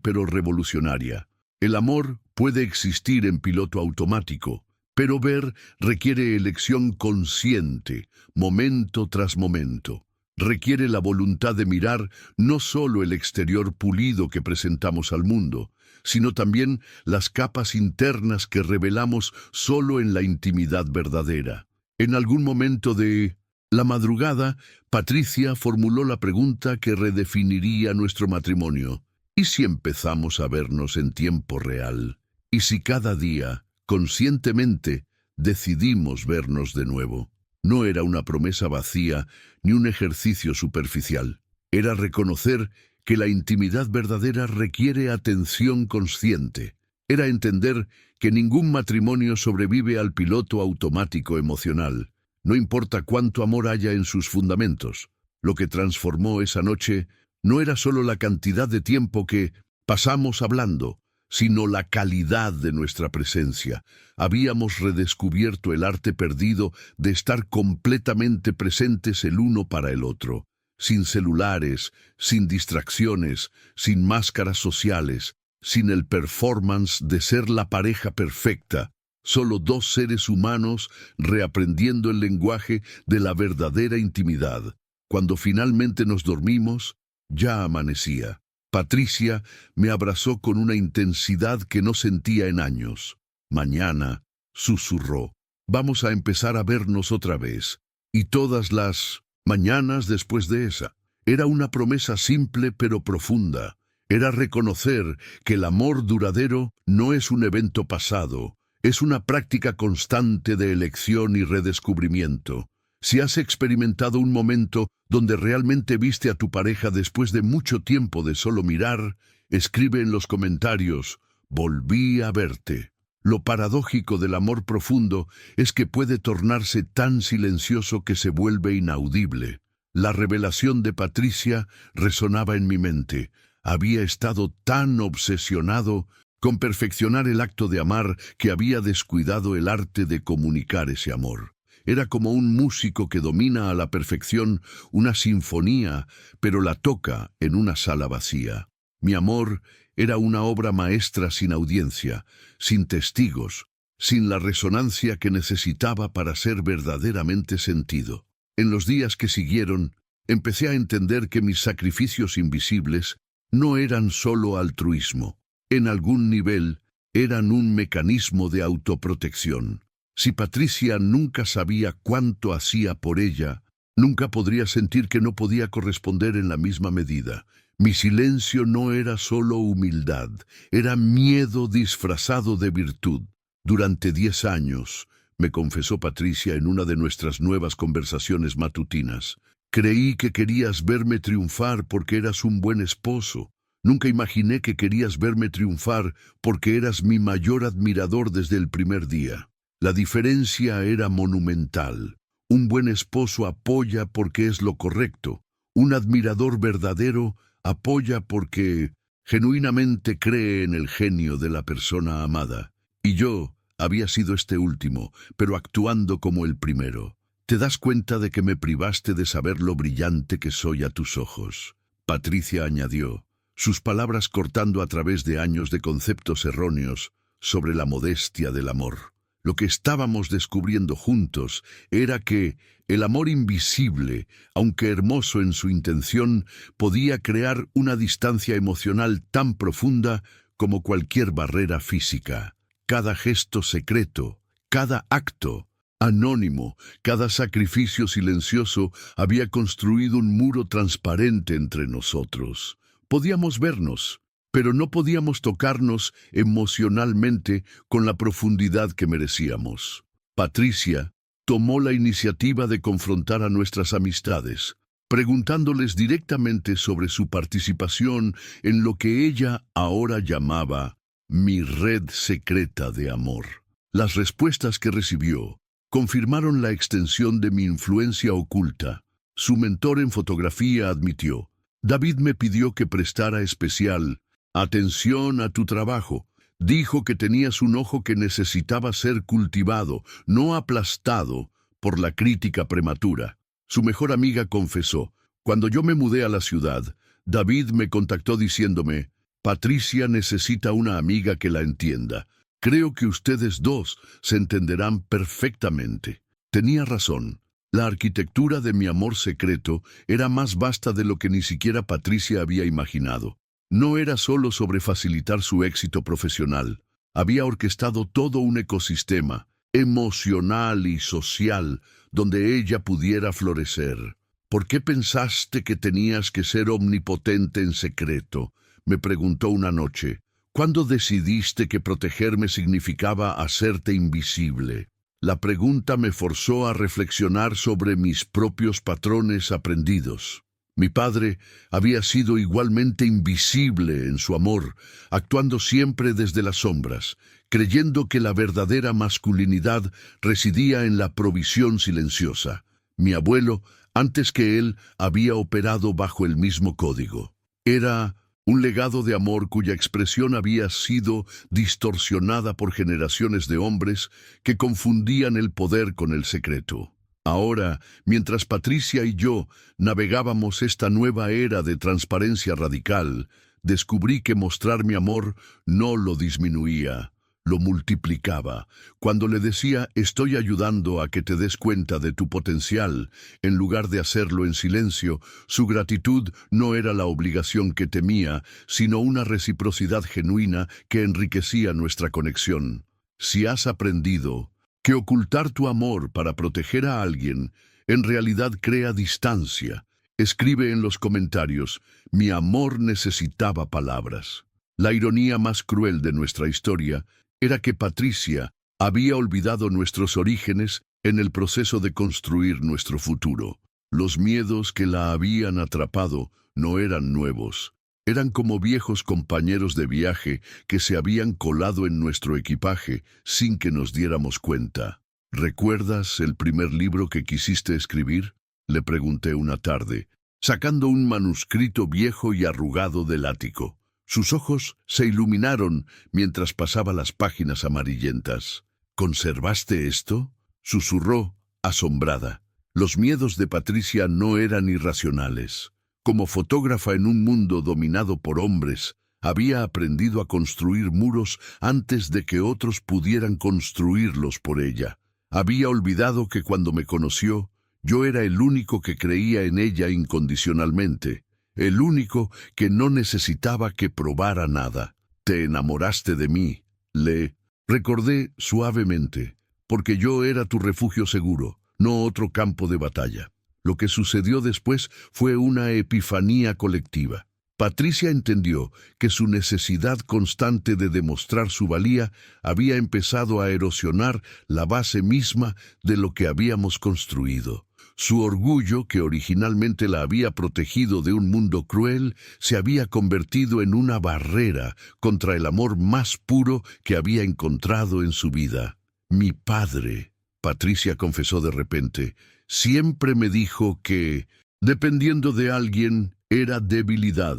pero revolucionaria. El amor puede existir en piloto automático, pero ver requiere elección consciente, momento tras momento. Requiere la voluntad de mirar no solo el exterior pulido que presentamos al mundo, sino también las capas internas que revelamos solo en la intimidad verdadera. En algún momento de la madrugada, Patricia formuló la pregunta que redefiniría nuestro matrimonio. ¿Y si empezamos a vernos en tiempo real? ¿Y si cada día, conscientemente, decidimos vernos de nuevo? No era una promesa vacía ni un ejercicio superficial. Era reconocer que la intimidad verdadera requiere atención consciente. Era entender que ningún matrimonio sobrevive al piloto automático emocional. No importa cuánto amor haya en sus fundamentos. Lo que transformó esa noche no era solo la cantidad de tiempo que pasamos hablando, sino la calidad de nuestra presencia. Habíamos redescubierto el arte perdido de estar completamente presentes el uno para el otro, sin celulares, sin distracciones, sin máscaras sociales, sin el performance de ser la pareja perfecta. Solo 2 seres humanos reaprendiendo el lenguaje de la verdadera intimidad. Cuando finalmente nos dormimos, ya amanecía. Patricia me abrazó con una intensidad que no sentía en años. Mañana, susurró, vamos a empezar a vernos otra vez. Y todas las mañanas después de esa. Era una promesa simple pero profunda. Era reconocer que el amor duradero no es un evento pasado. Es una práctica constante de elección y redescubrimiento. Si has experimentado un momento donde realmente viste a tu pareja después de mucho tiempo de solo mirar, escribe en los comentarios, volví a verte. Lo paradójico del amor profundo es que puede tornarse tan silencioso que se vuelve inaudible. La revelación de Patricia resonaba en mi mente. Había estado tan obsesionado con perfeccionar el acto de amar que había descuidado el arte de comunicar ese amor. Era como un músico que domina a la perfección una sinfonía, pero la toca en una sala vacía. Mi amor era una obra maestra sin audiencia, sin testigos, sin la resonancia que necesitaba para ser verdaderamente sentido. En los días que siguieron, empecé a entender que mis sacrificios invisibles no eran solo altruismo. En algún nivel, eran un mecanismo de autoprotección. Si Patricia nunca sabía cuánto hacía por ella, nunca podría sentir que no podía corresponder en la misma medida. Mi silencio no era solo humildad, era miedo disfrazado de virtud. Durante 10 años, me confesó Patricia en una de nuestras nuevas conversaciones matutinas, creí que querías verme triunfar porque eras un buen esposo. Nunca imaginé que querías verme triunfar porque eras mi mayor admirador desde el primer día. La diferencia era monumental. Un buen esposo apoya porque es lo correcto. Un admirador verdadero apoya porque genuinamente cree en el genio de la persona amada. Y yo había sido este último, pero actuando como el primero. ¿Te das cuenta de que me privaste de saber lo brillante que soy a tus ojos? Patricia añadió, sus palabras cortando a través de años de conceptos erróneos sobre la modestia del amor. Lo que estábamos descubriendo juntos era que el amor invisible, aunque hermoso en su intención, podía crear una distancia emocional tan profunda como cualquier barrera física. Cada gesto secreto, cada acto anónimo, cada sacrificio silencioso había construido un muro transparente entre nosotros. Podíamos vernos, pero no podíamos tocarnos emocionalmente con la profundidad que merecíamos. Patricia tomó la iniciativa de confrontar a nuestras amistades, preguntándoles directamente sobre su participación en lo que ella ahora llamaba mi red secreta de amor. Las respuestas que recibió confirmaron la extensión de mi influencia oculta. Su mentor en fotografía admitió, David me pidió que prestara especial atención a tu trabajo. Dijo que tenías un ojo que necesitaba ser cultivado, no aplastado por la crítica prematura. Su mejor amiga confesó, cuando yo me mudé a la ciudad, David me contactó diciéndome, Patricia necesita una amiga que la entienda. Creo que ustedes dos se entenderán perfectamente. Tenía razón. La arquitectura de mi amor secreto era más vasta de lo que ni siquiera Patricia había imaginado. No era solo sobre facilitar su éxito profesional. Había orquestado todo un ecosistema, emocional y social, donde ella pudiera florecer. ¿Por qué pensaste que tenías que ser omnipotente en secreto?, me preguntó una noche. ¿Cuándo decidiste que protegerme significaba hacerte invisible? La pregunta me forzó a reflexionar sobre mis propios patrones aprendidos. Mi padre había sido igualmente invisible en su amor, actuando siempre desde las sombras, creyendo que la verdadera masculinidad residía en la provisión silenciosa. Mi abuelo, antes que él, había operado bajo el mismo código. Era un legado de amor cuya expresión había sido distorsionada por generaciones de hombres que confundían el poder con el secreto. Ahora, mientras Patricia y yo navegábamos esta nueva era de transparencia radical, descubrí que mostrar mi amor no lo disminuía, lo multiplicaba. Cuando le decía, estoy ayudando a que te des cuenta de tu potencial, en lugar de hacerlo en silencio, su gratitud no era la obligación que temía, sino una reciprocidad genuina que enriquecía nuestra conexión. Si has aprendido que ocultar tu amor para proteger a alguien en realidad crea distancia, escribe en los comentarios, mi amor necesitaba palabras. La ironía más cruel de nuestra historia era que Patricia había olvidado nuestros orígenes en el proceso de construir nuestro futuro. Los miedos que la habían atrapado no eran nuevos, Eran como viejos compañeros de viaje que se habían colado en nuestro equipaje sin que nos diéramos cuenta. ¿Recuerdas el primer libro que quisiste escribir?, le pregunté una tarde, sacando un manuscrito viejo y arrugado del ático. Sus ojos se iluminaron mientras pasaba las páginas amarillentas. ¿Conservaste esto?, susurró, asombrada. Los miedos de Patricia no eran irracionales. Como fotógrafa en un mundo dominado por hombres, había aprendido a construir muros antes de que otros pudieran construirlos por ella. Había olvidado que cuando me conoció, yo era el único que creía en ella incondicionalmente, el único que no necesitaba que probara nada. «Te enamoraste de mí», le recordé suavemente, «porque yo era tu refugio seguro, no otro campo de batalla». Lo que sucedió después fue una epifanía colectiva. Patricia entendió que su necesidad constante de demostrar su valía había empezado a erosionar la base misma de lo que habíamos construido. Su orgullo, que originalmente la había protegido de un mundo cruel, se había convertido en una barrera contra el amor más puro que había encontrado en su vida. «Mi padre», Patricia confesó de repente, «siempre me dijo que, dependiendo de alguien, era debilidad.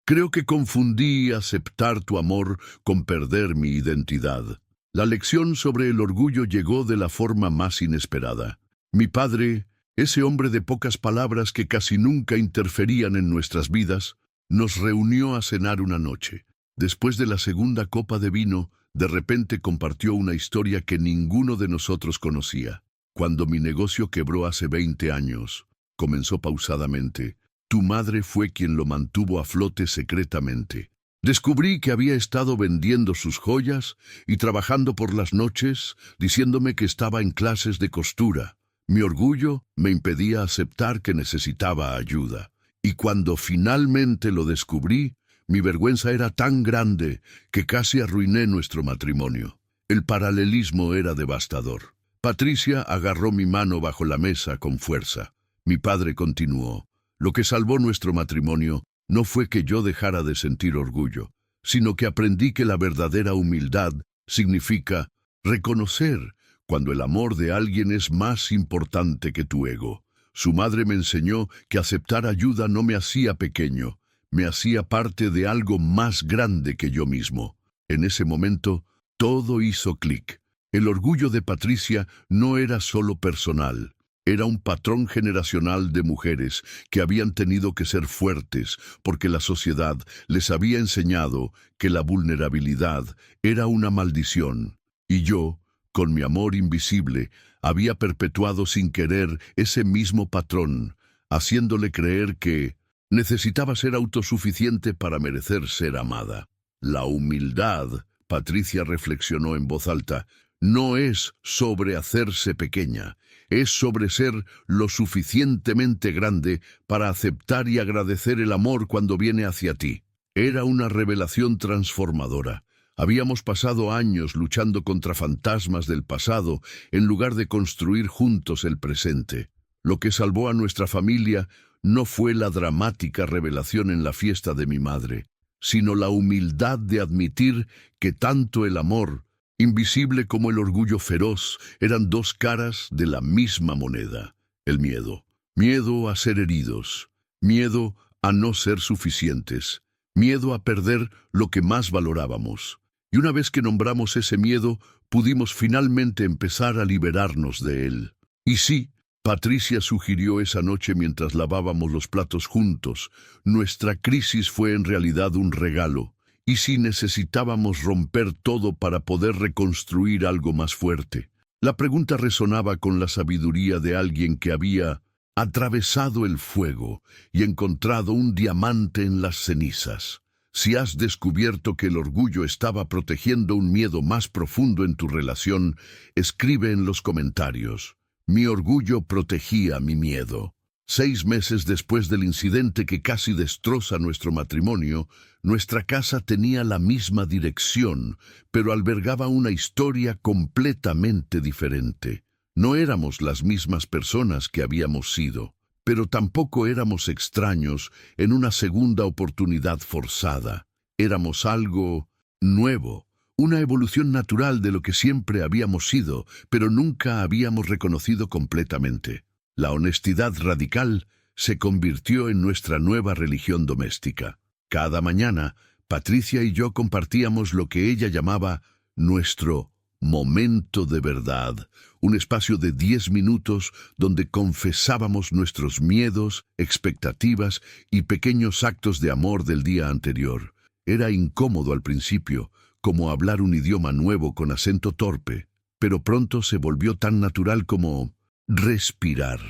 Creo que confundí aceptar tu amor con perder mi identidad». La lección sobre el orgullo llegó de la forma más inesperada. Mi padre, ese hombre de pocas palabras que casi nunca interferían en nuestras vidas, nos reunió a cenar una noche. Después de la segunda copa de vino, de repente compartió una historia que ninguno de nosotros conocía. «Cuando mi negocio quebró hace 20 años», comenzó pausadamente, «tu madre fue quien lo mantuvo a flote secretamente. Descubrí que había estado vendiendo sus joyas y trabajando por las noches, diciéndome que estaba en clases de costura. Mi orgullo me impedía aceptar que necesitaba ayuda. Y cuando finalmente lo descubrí, mi vergüenza era tan grande que casi arruiné nuestro matrimonio». El paralelismo era devastador. Patricia agarró mi mano bajo la mesa con fuerza. Mi padre continuó: «Lo que salvó nuestro matrimonio no fue que yo dejara de sentir orgullo, sino que aprendí que la verdadera humildad significa reconocer cuando el amor de alguien es más importante que tu ego. Su madre me enseñó que aceptar ayuda no me hacía pequeño, me hacía parte de algo más grande que yo mismo». En ese momento, todo hizo clic. El orgullo de Patricia no era solo personal, era un patrón generacional de mujeres que habían tenido que ser fuertes porque la sociedad les había enseñado que la vulnerabilidad era una maldición. Y yo, con mi amor invisible, había perpetuado sin querer ese mismo patrón, haciéndole creer que necesitaba ser autosuficiente para merecer ser amada. La humildad, Patricia reflexionó en voz alta, no es sobre hacerse pequeña, es sobre ser lo suficientemente grande para aceptar y agradecer el amor cuando viene hacia ti. Era una revelación transformadora. Habíamos pasado años luchando contra fantasmas del pasado en lugar de construir juntos el presente. Lo que salvó a nuestra familia no fue la dramática revelación en la fiesta de mi madre, sino la humildad de admitir que tanto el amor, invisible como el orgullo feroz, eran dos caras de la misma moneda. El miedo. Miedo a ser heridos. Miedo a no ser suficientes. Miedo a perder lo que más valorábamos. Y una vez que nombramos ese miedo, pudimos finalmente empezar a liberarnos de él. Y sí, Patricia sugirió esa noche mientras lavábamos los platos juntos, nuestra crisis fue en realidad un regalo. ¿Y si necesitábamos romper todo para poder reconstruir algo más fuerte? La pregunta resonaba con la sabiduría de alguien que había atravesado el fuego y encontrado un diamante en las cenizas. Si has descubierto que el orgullo estaba protegiendo un miedo más profundo en tu relación, escribe en los comentarios: «Mi orgullo protegía mi miedo». 6 meses después del incidente que casi destroza nuestro matrimonio, nuestra casa tenía la misma dirección, pero albergaba una historia completamente diferente. No éramos las mismas personas que habíamos sido. pero tampoco éramos extraños en una segunda oportunidad forzada. Éramos algo nuevo, una evolución natural de lo que siempre habíamos sido, pero nunca habíamos reconocido completamente. La honestidad radical se convirtió en nuestra nueva religión doméstica. Cada mañana, Patricia y yo compartíamos lo que ella llamaba nuestro momento de verdad, un espacio de 10 minutos donde confesábamos nuestros miedos, expectativas y pequeños actos de amor del día anterior. Era incómodo al principio, como hablar un idioma nuevo con acento torpe, pero pronto se volvió tan natural como respirar.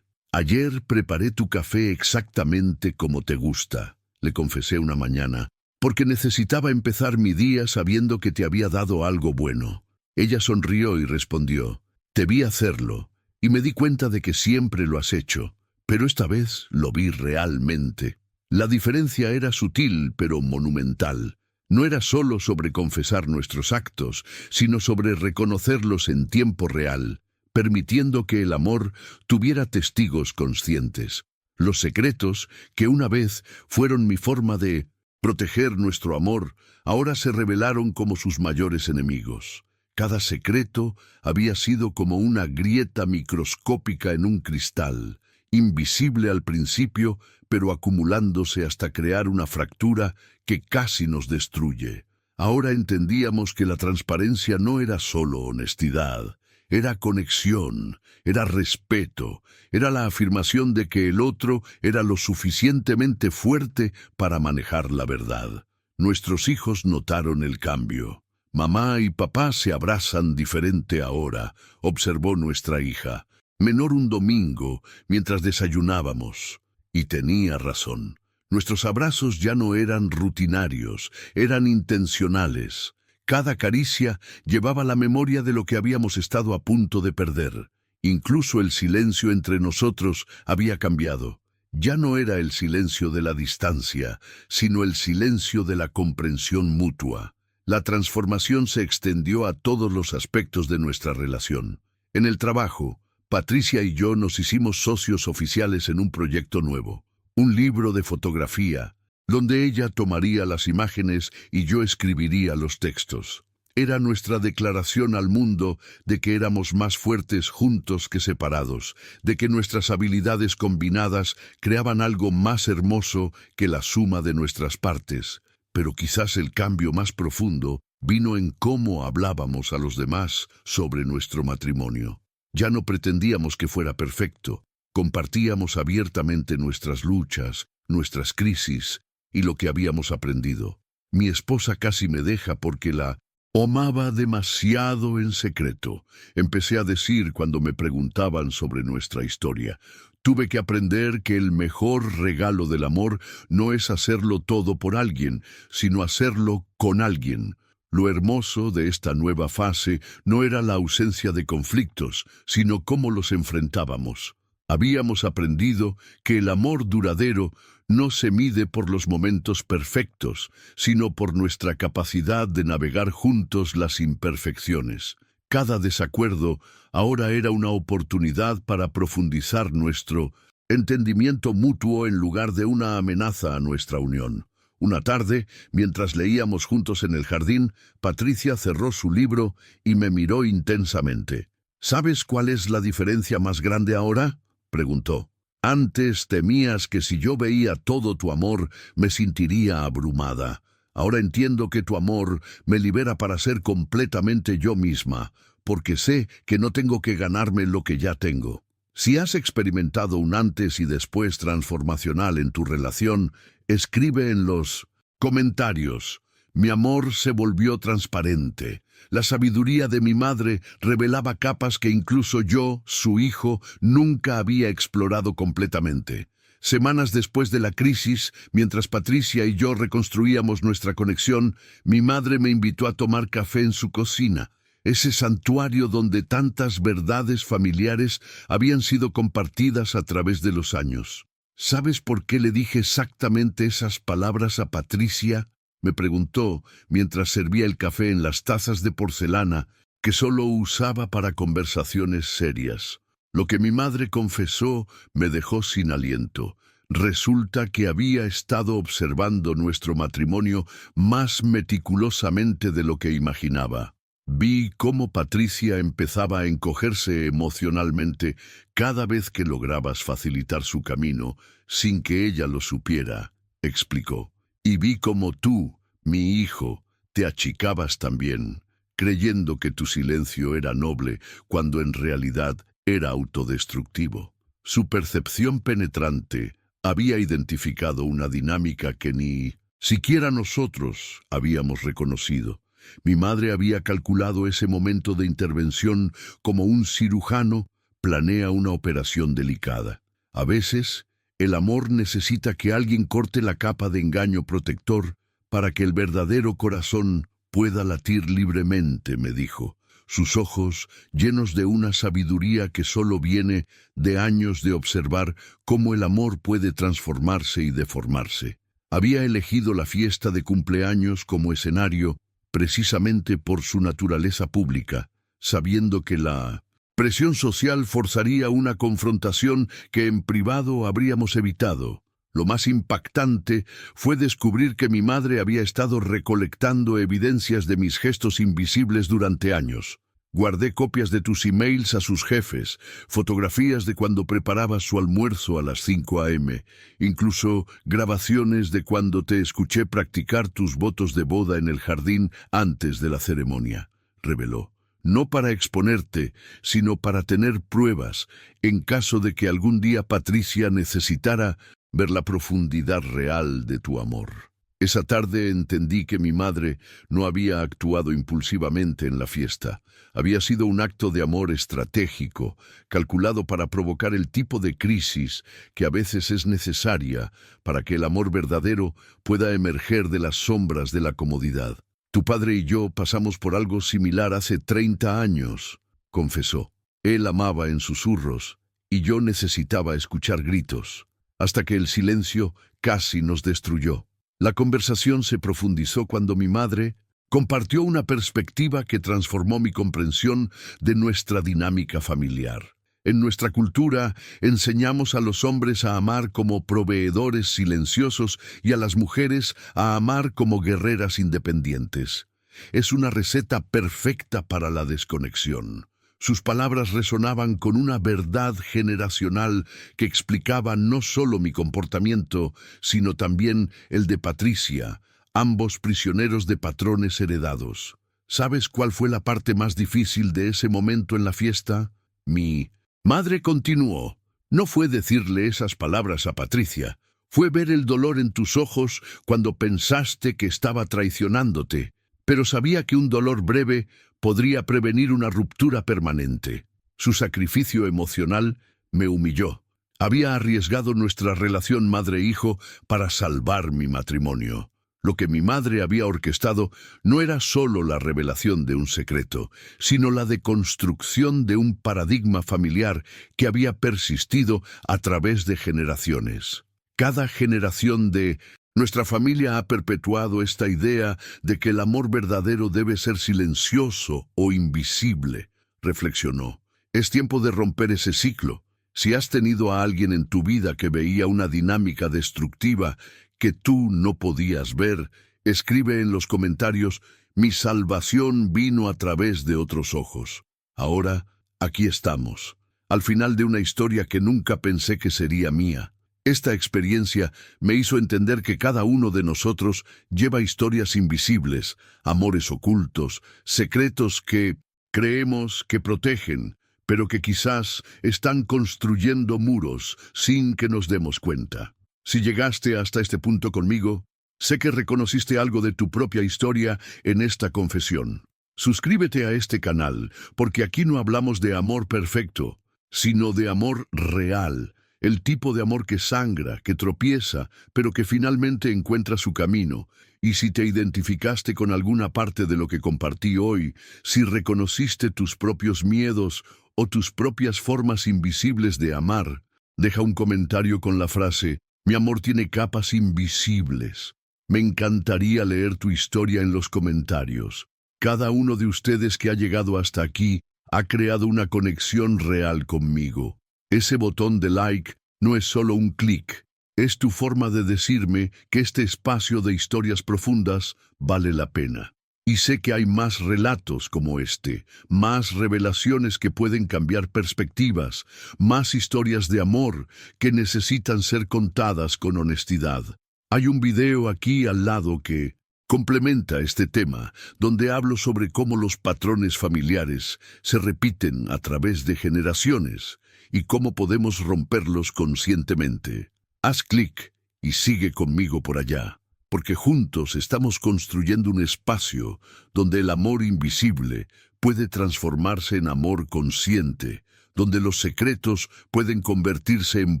Ayer preparé tu café exactamente como te gusta, le confesé una mañana, porque necesitaba empezar mi día sabiendo que te había dado algo bueno. Ella sonrió y respondió, te vi hacerlo, y me di cuenta de que siempre lo has hecho, pero esta vez lo vi realmente. La diferencia era sutil, pero monumental. No era solo sobre confesar nuestros actos, sino sobre reconocerlos en tiempo real, permitiendo que el amor tuviera testigos conscientes. Los secretos, que una vez fueron mi forma de proteger nuestro amor, ahora se revelaron como sus mayores enemigos. Cada secreto había sido como una grieta microscópica en un cristal, invisible al principio, pero acumulándose hasta crear una fractura que casi nos destruye. Ahora entendíamos que la transparencia no era solo honestidad, era conexión, era respeto, era la afirmación de que el otro era lo suficientemente fuerte para manejar la verdad. Nuestros hijos notaron el cambio. Mamá y papá se abrazan diferente ahora, observó nuestra hija, menor un domingo, mientras desayunábamos. Y tenía razón. Nuestros abrazos ya no eran rutinarios, eran intencionales. Cada caricia llevaba la memoria de lo que habíamos estado a punto de perder. Incluso el silencio entre nosotros había cambiado. Ya no era el silencio de la distancia, sino el silencio de la comprensión mutua. La transformación se extendió a todos los aspectos de nuestra relación. En el trabajo, Patricia y yo nos hicimos socios oficiales en un proyecto nuevo, un libro de fotografía, donde ella tomaría las imágenes y yo escribiría los textos. Era nuestra declaración al mundo de que éramos más fuertes juntos que separados, de que nuestras habilidades combinadas creaban algo más hermoso que la suma de nuestras partes. Pero quizás el cambio más profundo vino en cómo hablábamos a los demás sobre nuestro matrimonio. Ya no pretendíamos que fuera perfecto, compartíamos abiertamente nuestras luchas, nuestras crisis y lo que habíamos aprendido. Mi esposa casi me deja porque la amaba demasiado en secreto. Empecé a decir cuando me preguntaban sobre nuestra historia. Tuve que aprender que el mejor regalo del amor no es hacerlo todo por alguien, sino hacerlo con alguien. Lo hermoso de esta nueva fase no era la ausencia de conflictos, sino cómo los enfrentábamos. Habíamos aprendido que el amor duradero no se mide por los momentos perfectos, sino por nuestra capacidad de navegar juntos las imperfecciones. Cada desacuerdo ahora era una oportunidad para profundizar nuestro entendimiento mutuo en lugar de una amenaza a nuestra unión. Una tarde, mientras leíamos juntos en el jardín, Patricia cerró su libro y me miró intensamente. ¿Sabes cuál es la diferencia más grande ahora?, preguntó. Antes temías que si yo veía todo tu amor, me sentiría abrumada. Ahora entiendo que tu amor me libera para ser completamente yo misma, porque sé que no tengo que ganarme lo que ya tengo. Si has experimentado un antes y después transformacional en tu relación, escribe en los comentarios. Mi amor se volvió transparente. La sabiduría de mi madre revelaba capas que incluso yo, su hijo, nunca había explorado completamente. Semanas después de la crisis, mientras Patricia y yo reconstruíamos nuestra conexión, mi madre me invitó a tomar café en su cocina, ese santuario donde tantas verdades familiares habían sido compartidas a través de los años. ¿Sabes por qué le dije exactamente esas palabras a Patricia?, me preguntó mientras servía el café en las tazas de porcelana que solo usaba para conversaciones serias. Lo que mi madre confesó me dejó sin aliento. Resulta que había estado observando nuestro matrimonio más meticulosamente de lo que imaginaba. Vi cómo Patricia empezaba a encogerse emocionalmente cada vez que lograbas facilitar su camino, sin que ella lo supiera, explicó. Y vi cómo tú, mi hijo, te achicabas también, creyendo que tu silencio era noble, cuando en realidad era autodestructivo. Su percepción penetrante había identificado una dinámica que ni siquiera nosotros habíamos reconocido. Mi madre había calculado ese momento de intervención como un cirujano planea una operación delicada. A veces, el amor necesita que alguien corte la capa de engaño protector para que el verdadero corazón pueda latir libremente, me dijo. Sus ojos llenos de una sabiduría que solo viene de años de observar cómo el amor puede transformarse y deformarse. Había elegido la fiesta de cumpleaños como escenario precisamente por su naturaleza pública, sabiendo que la presión social forzaría una confrontación que en privado habríamos evitado. Lo más impactante fue descubrir que mi madre había estado recolectando evidencias de mis gestos invisibles durante años. Guardé copias de tus emails a sus jefes, fotografías de cuando preparabas su almuerzo a las 5 a.m., incluso grabaciones de cuando te escuché practicar tus votos de boda en el jardín antes de la ceremonia, reveló. No para exponerte, sino para tener pruebas, en caso de que algún día Patricia necesitara ver la profundidad real de tu amor. Esa tarde entendí que mi madre no había actuado impulsivamente en la fiesta. Había sido un acto de amor estratégico, calculado para provocar el tipo de crisis que a veces es necesaria para que el amor verdadero pueda emerger de las sombras de la comodidad. Tu padre y yo pasamos por algo similar hace 30 años, confesó. Él amaba en susurros y yo necesitaba escuchar gritos, hasta que el silencio casi nos destruyó. La conversación se profundizó cuando mi madre compartió una perspectiva que transformó mi comprensión de nuestra dinámica familiar. En nuestra cultura enseñamos a los hombres a amar como proveedores silenciosos y a las mujeres a amar como guerreras independientes. Es una receta perfecta para la desconexión. Sus palabras resonaban con una verdad generacional que explicaba no solo mi comportamiento, sino también el de Patricia, ambos prisioneros de patrones heredados. ¿Sabes cuál fue la parte más difícil de ese momento en la fiesta? Mi madre continuó. No fue decirle esas palabras a Patricia. Fue ver el dolor en tus ojos cuando pensaste que estaba traicionándote, pero sabía que un dolor breve podría prevenir una ruptura permanente. Su sacrificio emocional me humilló. Había arriesgado nuestra relación madre-hijo para salvar mi matrimonio. Lo que mi madre había orquestado no era solo la revelación de un secreto, sino la deconstrucción de un paradigma familiar que había persistido a través de generaciones. Cada generación de nuestra familia ha perpetuado esta idea de que el amor verdadero debe ser silencioso o invisible, reflexionó. Es tiempo de romper ese ciclo. Si has tenido a alguien en tu vida que veía una dinámica destructiva que tú no podías ver, escribe en los comentarios: mi salvación vino a través de otros ojos. Ahora, aquí estamos, al final de una historia que nunca pensé que sería mía. Esta experiencia me hizo entender que cada uno de nosotros lleva historias invisibles, amores ocultos, secretos que creemos que protegen, pero que quizás están construyendo muros sin que nos demos cuenta. Si llegaste hasta este punto conmigo, sé que reconociste algo de tu propia historia en esta confesión. Suscríbete a este canal, porque aquí no hablamos de amor perfecto, sino de amor real. El tipo de amor que sangra, que tropieza, pero que finalmente encuentra su camino. Y si te identificaste con alguna parte de lo que compartí hoy, si reconociste tus propios miedos o tus propias formas invisibles de amar, deja un comentario con la frase: mi amor tiene capas invisibles. Me encantaría leer tu historia en los comentarios. Cada uno de ustedes que ha llegado hasta aquí ha creado una conexión real conmigo. Ese botón de like no es solo un clic, es tu forma de decirme que este espacio de historias profundas vale la pena. Y sé que hay más relatos como este, más revelaciones que pueden cambiar perspectivas, más historias de amor que necesitan ser contadas con honestidad. Hay un video aquí al lado que complementa este tema, donde hablo sobre cómo los patrones familiares se repiten a través de generaciones y cómo podemos romperlos conscientemente. Haz clic y sigue conmigo por allá, porque juntos estamos construyendo un espacio donde el amor invisible puede transformarse en amor consciente, donde los secretos pueden convertirse en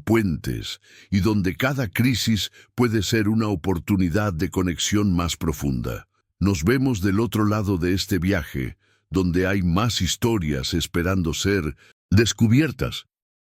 puentes y donde cada crisis puede ser una oportunidad de conexión más profunda. Nos vemos del otro lado de este viaje, donde hay más historias esperando ser descubiertas.